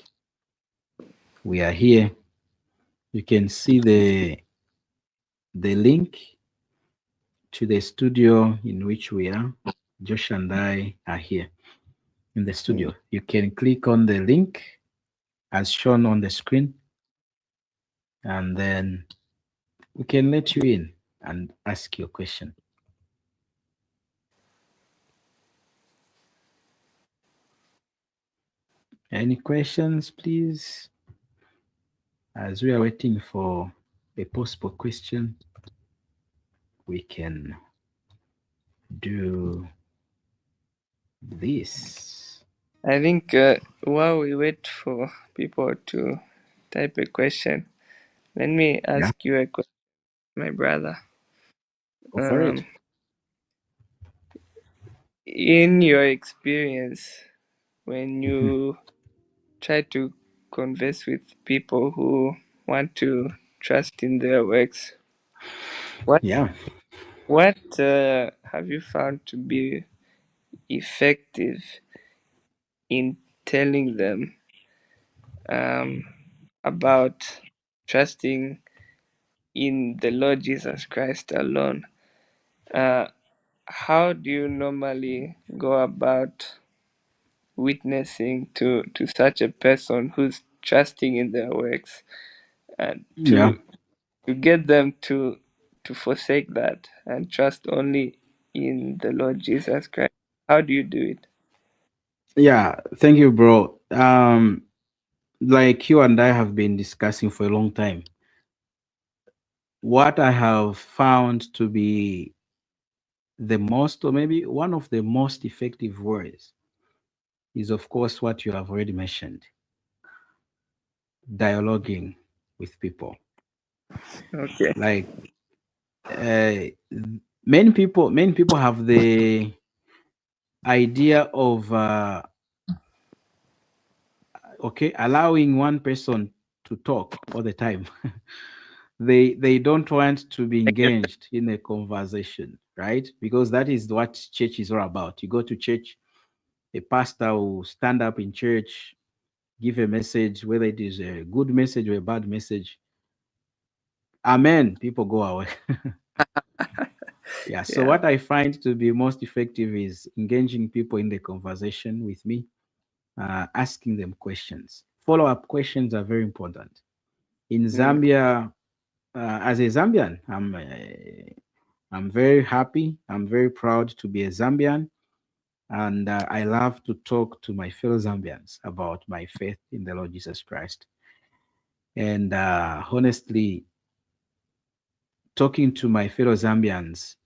We are here. You can see the link to the studio in which we are. Josh and I are here in the studio. You can click on the link as shown on the screen, and then we can let you in and ask your question. Any questions, please? As we are waiting for a possible question, we can do this. I think while we wait for people to type a question, let me Yeah, ask you a question, my brother. go for it. Um, in your experience, when Mhm. you try to converse with people who want to trust in their works, what Yeah, have you found to be effective in telling them um, about trusting in the Lord Jesus Christ alone? Uh, how do you normally go about witnessing to such a person who's trusting in their works, and yeah, to get them to forsake that and trust only in the Lord Jesus Christ? How do you do it? yeah. Thank you, bro. Like you and I have been discussing for a long time, what I have found to be the most, or maybe one of the most effective ways, is of course what you have already mentioned: dialoguing with people. Okay. Like uh, many people have the idea of okay, allowing one person to talk all the time. They don't want to be I get that. engaged in a conversation, right? Because that is what church is all about. You go to church, a pastor will stand up in church, give a message, whether it is a good message or a bad message. Amen. People go away. Yeah. So Yeah. what I find to be most effective is engaging people in the conversation with me, asking them questions. Follow-up questions are very important. In Mm. Zambia, as a Zambian, I'm very happy. I'm very proud to be a Zambian, and I love to talk to my fellow Zambians about my faith in the Lord Jesus Christ. And honestly, talking to my fellow Zambians,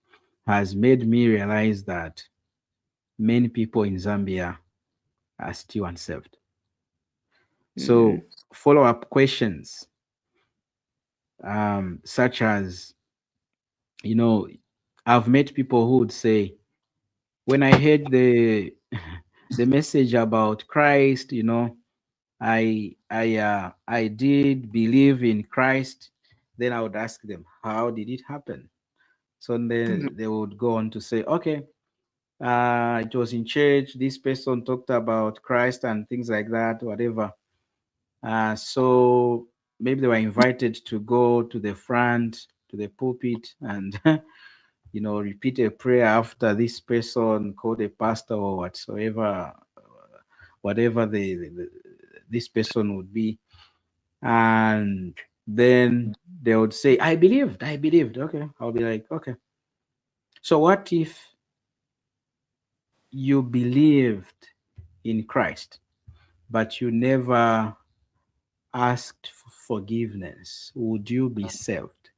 has made me realize that many people in Zambia are still unsaved. Mm. So, follow up questions, such as, you know, I've met people who would say, when I heard the message about Christ, I did believe in Christ. Then I would ask them, how did it happen? So Mm. then they would go on to say, okay, it was in church. This person talked about Christ and things like that, whatever. So maybe they were invited to go to the front, to the pulpit, and repeat a prayer after this person called a pastor or whatsoever, whatever this person would be. And then they would say, I believed, I believed. Okay. I'll be like, okay. So what if you believed in Christ, but you never asked for forgiveness? Would you be saved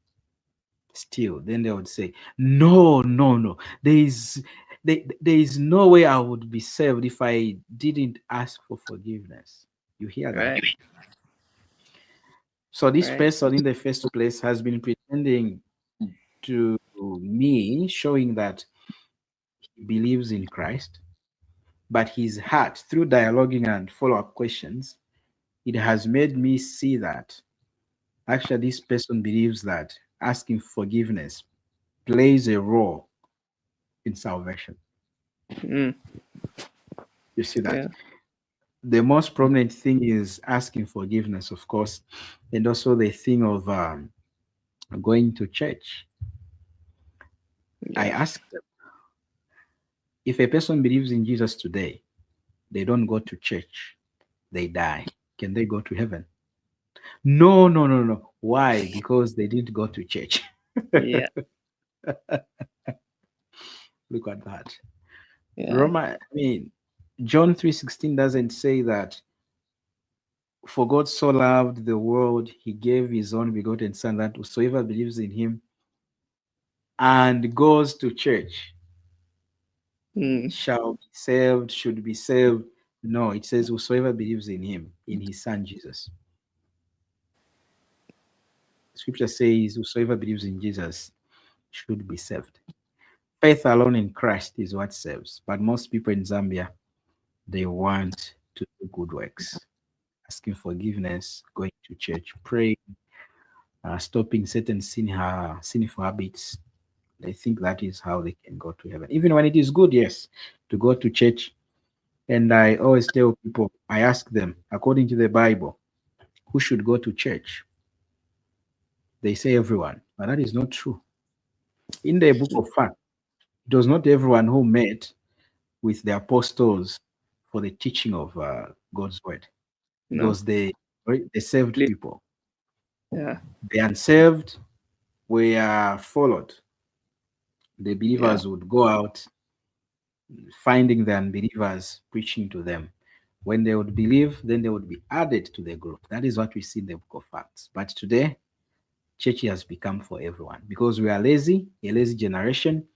still? Then they would say, no, no, no. There is no way I would be saved if I didn't ask for forgiveness. You hear that? Right. So this Right. person in the first place has been pretending to me, showing that he believes in Christ, but his heart, through dialoguing and follow-up questions, it has made me see that actually this person believes that asking forgiveness plays a role in salvation. Mm. You see that? Yeah. The most prominent thing is asking forgiveness, of course, and also the thing of going to church. I Yeah. ask them, if a person believes in Jesus today, they don't go to church, they die. Can they go to heaven? No, no, no, no. Why? Because they didn't go to church. Yeah. Look at that. Yeah. John 3:16 doesn't say that for God so loved the world, he gave his only begotten Son, that whosoever believes in him and goes to church Mm. shall be saved, should be saved. No, it says whosoever believes in him, in his Son Jesus. Scripture says whosoever believes in Jesus should be saved. Faith alone in Christ is what saves. But most people in Zambia, they want to do good works, asking forgiveness, going to church, praying, stopping certain sinful habits. They think that is how they can go to heaven. Even when it is good, yes, to go to church. And I always tell people, I ask them, according to the Bible, who should go to church? They say everyone, but that is not true. In the book of Acts, it was not everyone who met with the apostles for the teaching of God's word. It No. was the saved Li- people. Yeah. The unsaved were followed. The Yeah. believers would go out finding the unbelievers, preaching to them. When they would believe, then they would be added to the group. That is what we see in the book of Acts. But today, church has become for everyone because we are lazy, a lazy generation,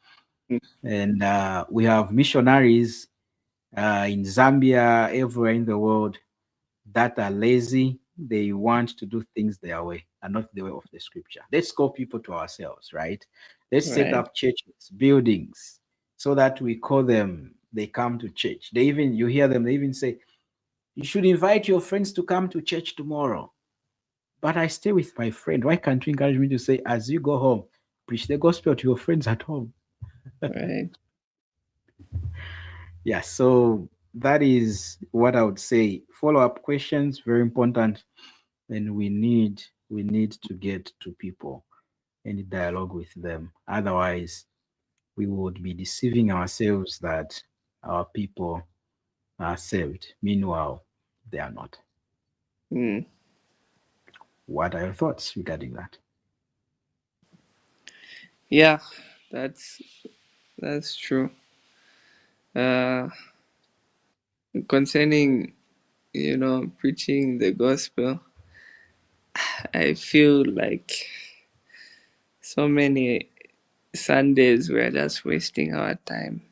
Mm. and we have missionaries in Zambia, everywhere in the world, that are lazy. They want to do things their way and not the way of the scripture. Let's call people to ourselves, right? Let's set Right. up churches, buildings, so that we call them, they come to church. You hear them, they even say, you should invite your friends to come to church tomorrow. But I stay with my friend. Why can't you encourage me to say, as you go home, preach the gospel to your friends at home? Right. Yeah, so that is what I would say. Follow up questions, very important. And we need to get to people and dialogue with them. Otherwise, we would be deceiving ourselves that our people are saved. Meanwhile, they are not. Mm. What are your thoughts regarding that? Yeah. That's true. Uh, concerning preaching the gospel, I feel like so many. Sundays we're just wasting our time.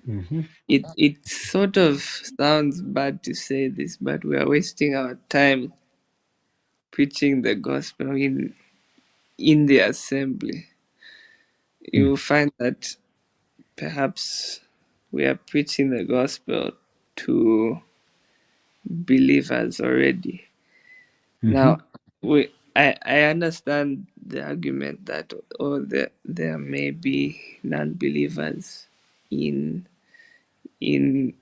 Mhm. It sort of sounds bad to say this, but we are wasting our time preaching the gospel in the assembly. You will find that perhaps we are preaching the gospel to believers already. Now, Mhm. I understand the argument that there may be non-believers in in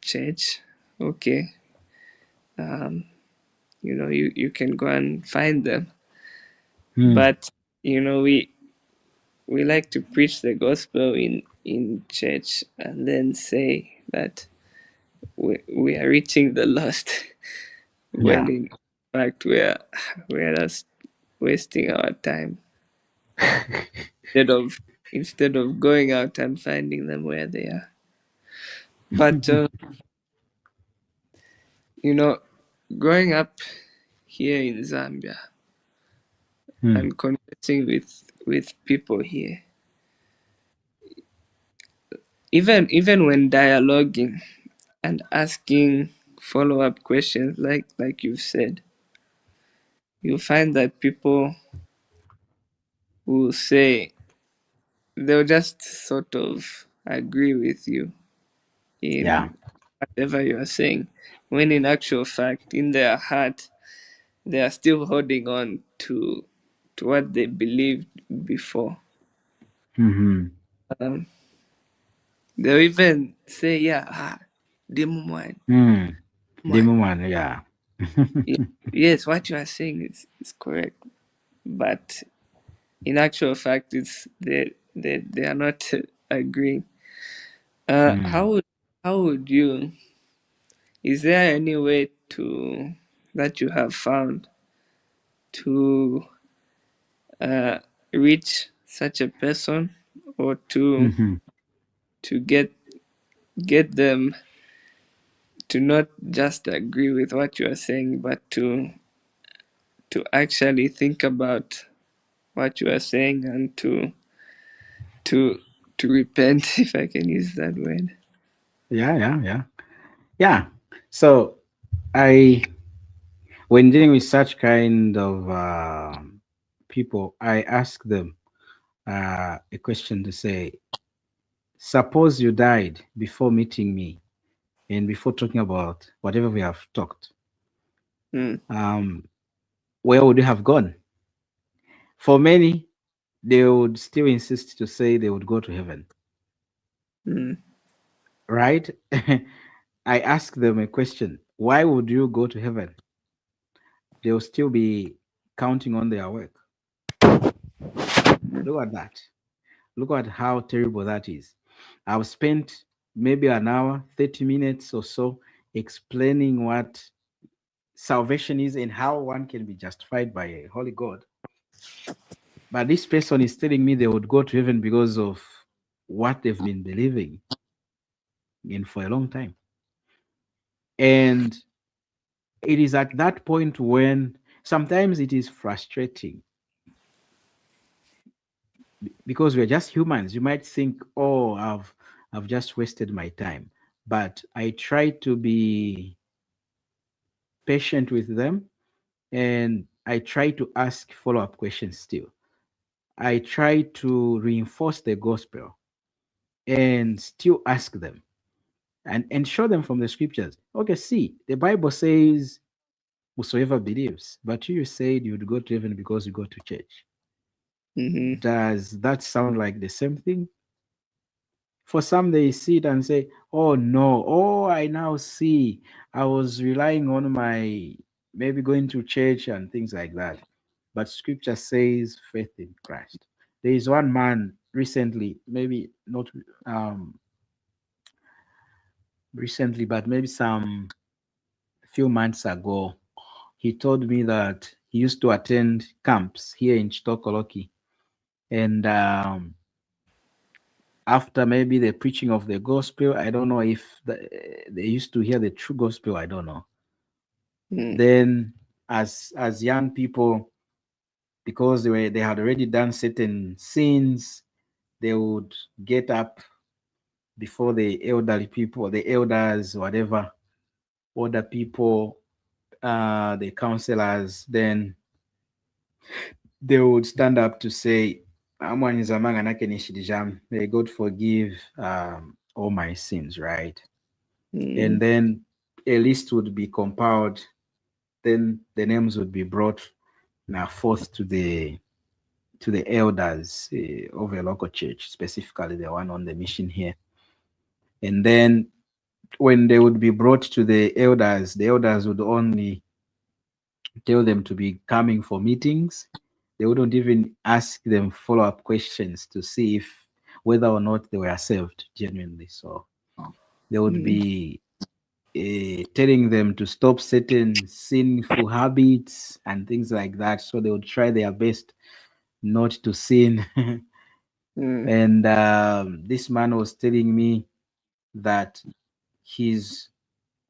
church. Okay, you can go and find them, Mm. but we like to preach the gospel in church and then say that we are reaching the lost when Yeah. in fact we are just wasting our time instead of going out and finding them where they are. But you know, growing up here in Zambia Mm. and conversing with people here, even when dialoguing and asking follow-up questions like you've said, you'll find that people will say they'll just sort of agree with you Yeah. in whatever you are saying, when in actual fact, in their heart, they are still holding on to what they believed before. Mhm. Um, they'll even say, "Yeah, demo one, Mm. one. Demo one. Yeah. Yes, what you are saying is correct, but in actual fact, it's they are not agreeing." Uh, Mm. how would how would you? Is there any way to that you have found to uh, reach such a person, or to Mhm. to get them to not just agree with what you are saying, but to actually think about what you are saying and to to repent, if I can use that word. Yeah. Yeah. Yeah. Yeah. So I, when dealing with such kind of people, I ask them a question to say, suppose you died before meeting me and before talking about whatever we have talked, Mm, um, where would you have gone? For many, they would still insist to say they would go to heaven, mm, right? I ask them a question, why would you go to heaven? They'll still be counting on their work. Look at that. Look at how terrible that is. I've spent maybe an hour, 30 minutes or so explaining what salvation is and how one can be justified by a holy God. But this person is telling me they would go to heaven because of what they've been believing in for a long time. And it is at that point when sometimes it is frustrating because we're just humans. You might think, oh, I've just wasted my time. But I try to be patient with them and I try to ask follow-up questions still. I try to reinforce the gospel and still ask them and show them from the scriptures. Okay, see, the Bible says whosoever believes, but you said you'd go to heaven because you go to church. mm-hmm, Does that sound like the same thing? For some, they see it and say, oh no, oh, I now see. I was relying on my maybe going to church and things like that. But scripture says faith in Christ. There is one man recently, maybe not um, recently, but maybe some few months ago, he told me that he used to attend camps here in Chitokoloki. And after maybe the preaching of the gospel, I don't know if they used to hear the true gospel, I don't know. mm, Then as young people, because they had already done certain sins, they would get up before the elderly people, the elders, whatever, older people, the counselors, then they would stand up to say, may God forgive all my sins, right? And then a list would be compiled, then the names would be brought now forth to the elders of a local church, specifically the one on the mission here. And then when they would be brought to the elders would only tell them to be coming for meetings. They wouldn't even ask them follow-up questions to see if whether or not they were saved genuinely. So they would be telling them to stop certain sinful habits and things like that. So they would try their best not to sin. And this man was telling me that his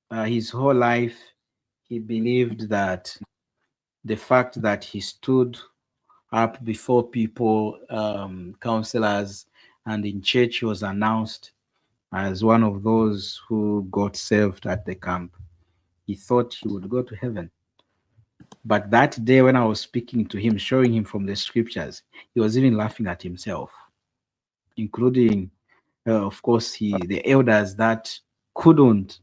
whole life he believed that the fact that he stood up before people, counselors, and in church was announced as one of those who got saved at the camp. He thought he would go to heaven. But that day, when I was speaking to him, showing him from the scriptures, he was even laughing at himself, including, of course, the elders that couldn't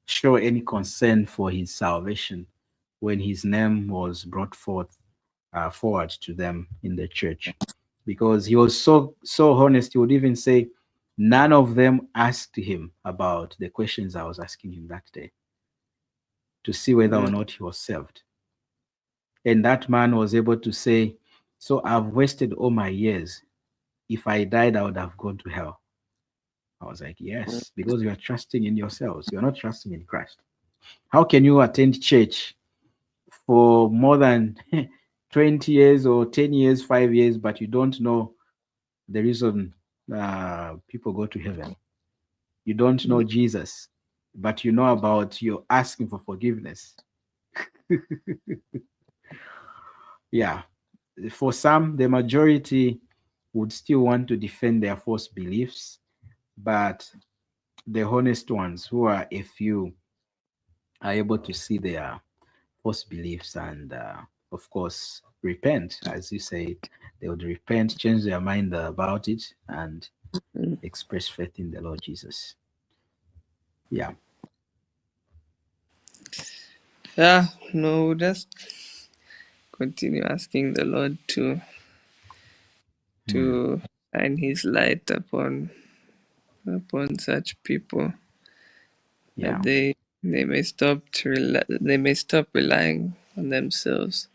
show any concern for his salvation when his name was brought forward to them in the church, because he was so honest. He would even say none of them asked him about the questions I was asking him that day to see whether or not he was saved. And that man was able to say, so I've wasted all my years. If I died, I would have gone to hell. I was like, yes, because you are trusting in yourselves. You're not trusting in Christ. How can you attend church for more than 20 years or 10 years, 5 years, but you don't know the reason people go to heaven? You don't know Jesus, but you know about you asking for forgiveness. Yeah. For some, the majority would still want to defend their false beliefs, but the honest ones, who are a few, are able to see their false beliefs and, of course, repent. As you said, they would repent, change their mind about it, and express faith in the Lord Jesus. Yeah. Yeah, no, just continue asking the Lord to shine His light upon such people, Yeah. that they may stop relying on themselves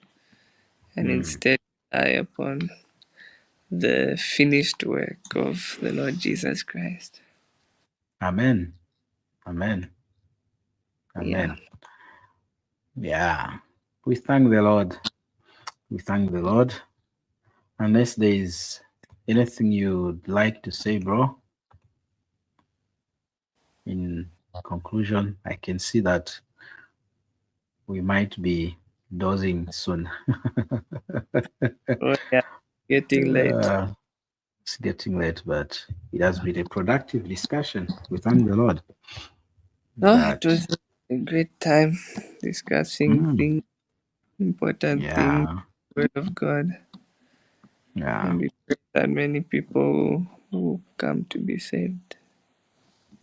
and instead rely upon the finished work of the Lord Jesus Christ. Amen. Amen. Yeah. Amen. Yeah. We thank the Lord. We thank the Lord. Unless there is anything you'd like to say, bro, in conclusion, I can see that we might be dozing soon. Oh yeah, getting late. It's getting late, but it has been a productive discussion. We thank the Lord No, it that, was a great time discussing things, important things, yeah, Word of God, yeah. and we pray that many people will come to be saved.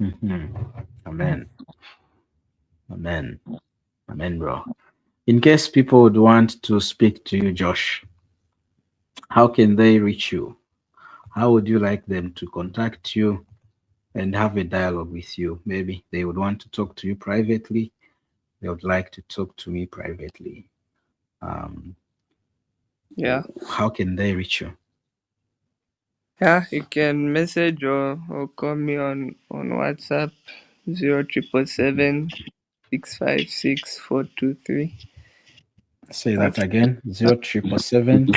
Amen. Amen. Amen, bro. In case people would want to speak to you, Josh, how can they reach you? How would you like them to contact you and have a dialogue with you? Maybe they would want to talk to you privately. They would like to talk to me privately. Um, Yeah. how can they reach you? Yeah, you can message or call me on WhatsApp 0777 656 423. Say that That's again. 0777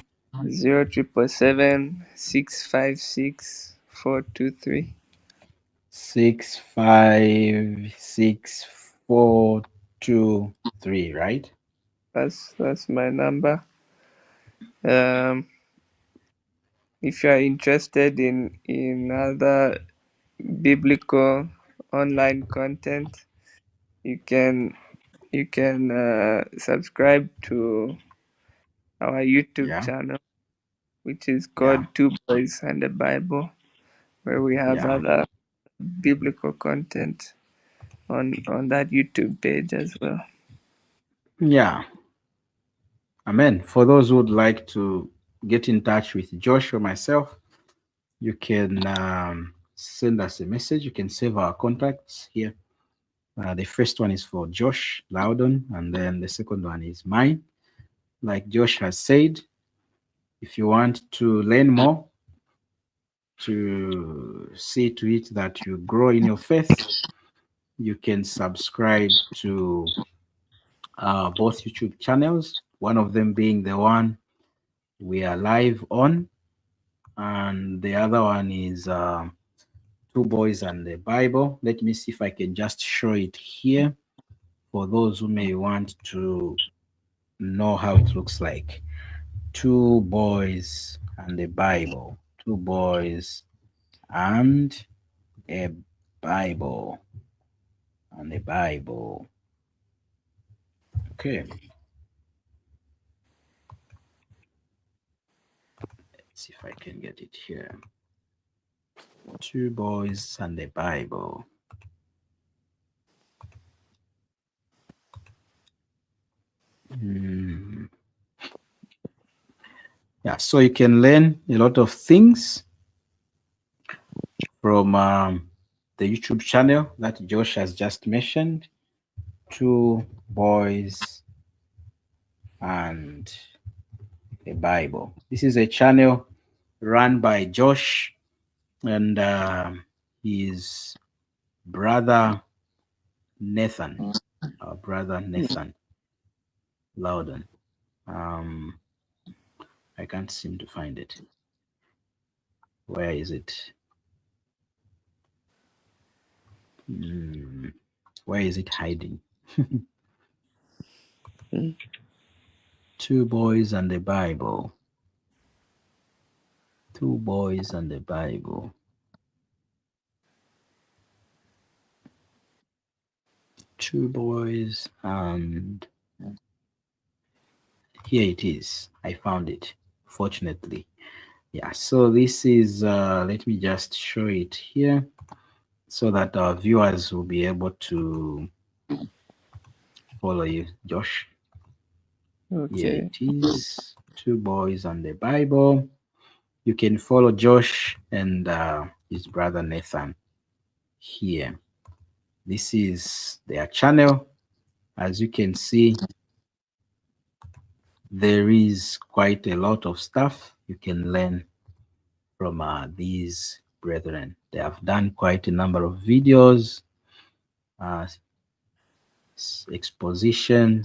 0777 656 423. 656 423, right? That's my number. Um if you are interested in other biblical online content, you can subscribe to our YouTube Yeah, channel, which is yeah, called Two Boys and the Bible, where we have yeah, other biblical content on that YouTube page as well. yeah. Amen. For those who would like to get in touch with Josh or myself, you can send us a message. You can save our contacts here. The first one is for Josh Loudon, and then the second one is mine. Like Josh has said, if you want to learn more, to see to it that you grow in your faith, you can subscribe to both YouTube channels, one of them being the one we are live on, and the other one is Two Boys and the Bible. Let me see if I can just show it here for those who may want to know how it looks like. Two Boys and the Bible. Two Boys and a Bible. And the Bible. Okay. Let's see if I can get it here. Two Boys and the Bible. Yeah, so you can learn a lot of things from the YouTube channel that Josh has just mentioned. Two Boys and the Bible. This is a channel run by Josh and his brother Nathan, our brother Nathan Loudon. I can't seem to find it. Where is it? Where is it hiding? Two Boys and the Bible. Two Boys and the Bible. Two Boys and here it is. I found it, fortunately. Yeah, so this is, let me just show it here so that our viewers will be able to follow you, Josh. Here Okay. it is, Two Boys and the Bible. You can follow Josh and his brother Nathan here. This is their channel. As you can see, there is quite a lot of stuff you can learn from these brethren. They have done quite a number of videos, exposition.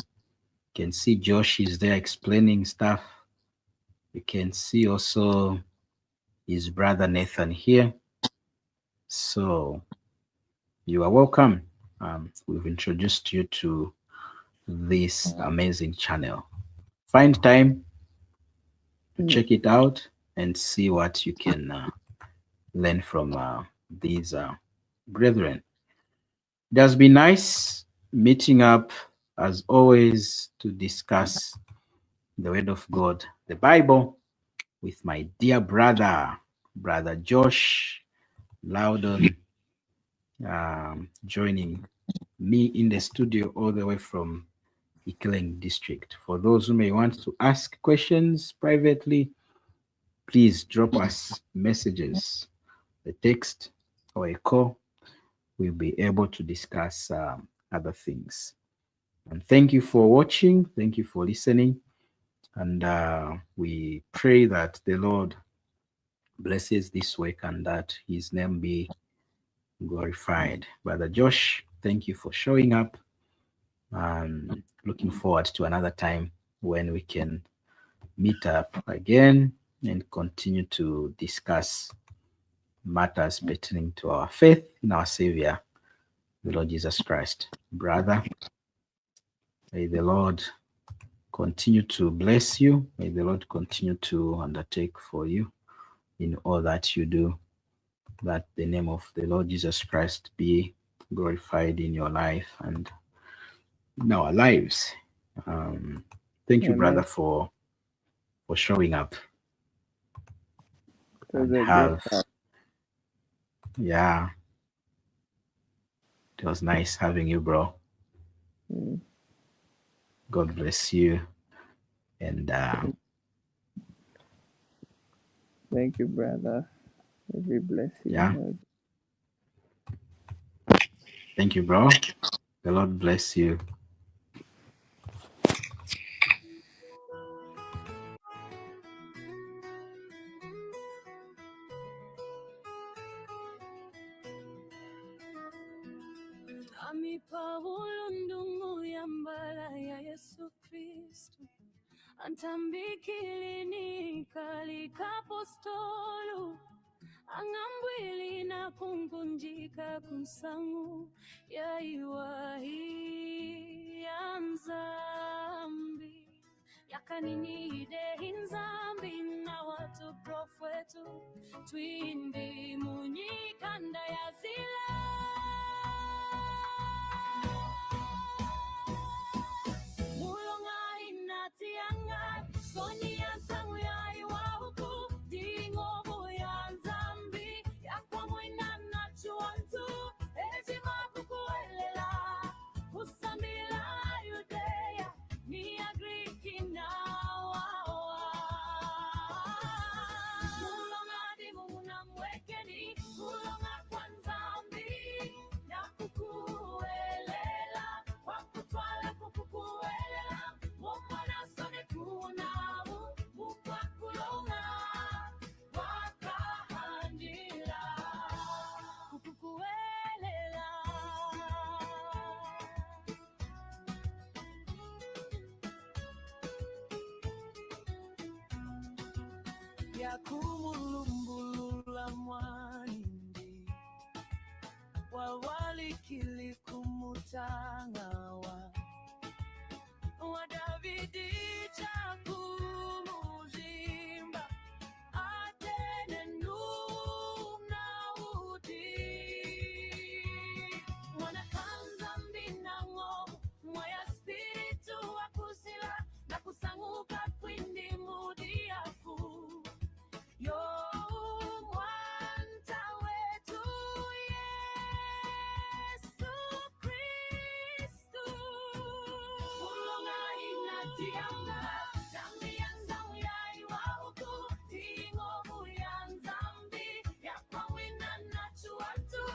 You can see Josh is there explaining stuff. You can see also his brother Nathan here. So you are welcome. We've introduced you to this amazing channel. Find time to check it out and see what you can learn from these brethren. It has been nice meeting up as always to discuss the Word of God, the Bible, with my dear brother Josh Loudon, joining me in the studio all the way from Ikeleng district. For those who may want to ask questions privately, please drop us messages, a text or a call. We'll be able to discuss other things. And thank you for watching. Thank you for listening. And we pray that the Lord blesses this work and that his name be glorified. Brother Josh, thank you for showing up. Looking forward to another time when we can meet up again and continue to discuss matters pertaining to our faith in our Savior, the Lord Jesus Christ. Brother, may the Lord continue to bless you. May the Lord continue to undertake for you in all that you do, that the name of the Lord Jesus Christ be glorified in your life and in our lives. Thank you, brother, Amen. for showing up It was and a great have, time. yeah, it was nice having you, bro. Mm. God bless you. And Thank you, brother. May we bless yeah, you. thank you, bro. The Lord bless you. Ami Paulo ndungu ya mbala ya Yesu Kristu antambikilini kalikapostolu angambwili na kungunjika kunsangu ya iwahi ya nzambi yakaniniide inzambi na watu profwetu twindi munyikanda ya zila mulonga inatianga soni ya sangu ya iwahuku dingo ya nzambi ya kwa mwina na chuantu ejima kukuelela usambila Yudea ni agriki na wawa mulonga dimu na mwekeni mulonga kwa nzambi na kukuelela wakutwala kukuelela momona sone kunamu mukwakulonga wakahandila kukuelela yakumulumbulula mwanindi wawalikili kumutangawa wa Davidi chakumuzimba atene nuna udi mwana kanza mbina ngomu mwaya spiritu wakusila na kusanguka kwindi mudiafu yo mwanta wetu Yesu Kristu mulonga inatianga zambi ya nzamu ya iwahuku dingomu ya nzambi ya kwawina na chuatu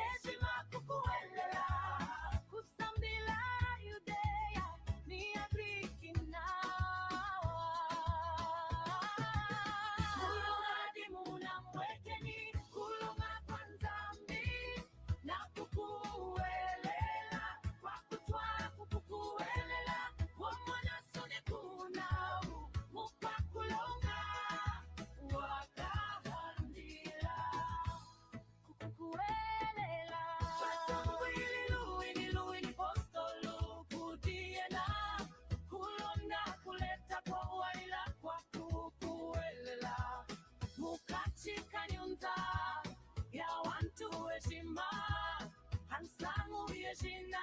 eshima kukuelela kusambila Yudea ni agriki nawa mulonga dimuna mwekeni kulonga kwa nzambi na kukuelela kwa kutwala kukuelela womona sone kunawu mukwakulonga wakahandila kukuelela Luini postolu kudiena kulonda kuleta kwa waila kwa kukuelela mukachika nyunza ya wantu heshima hansangu yeshina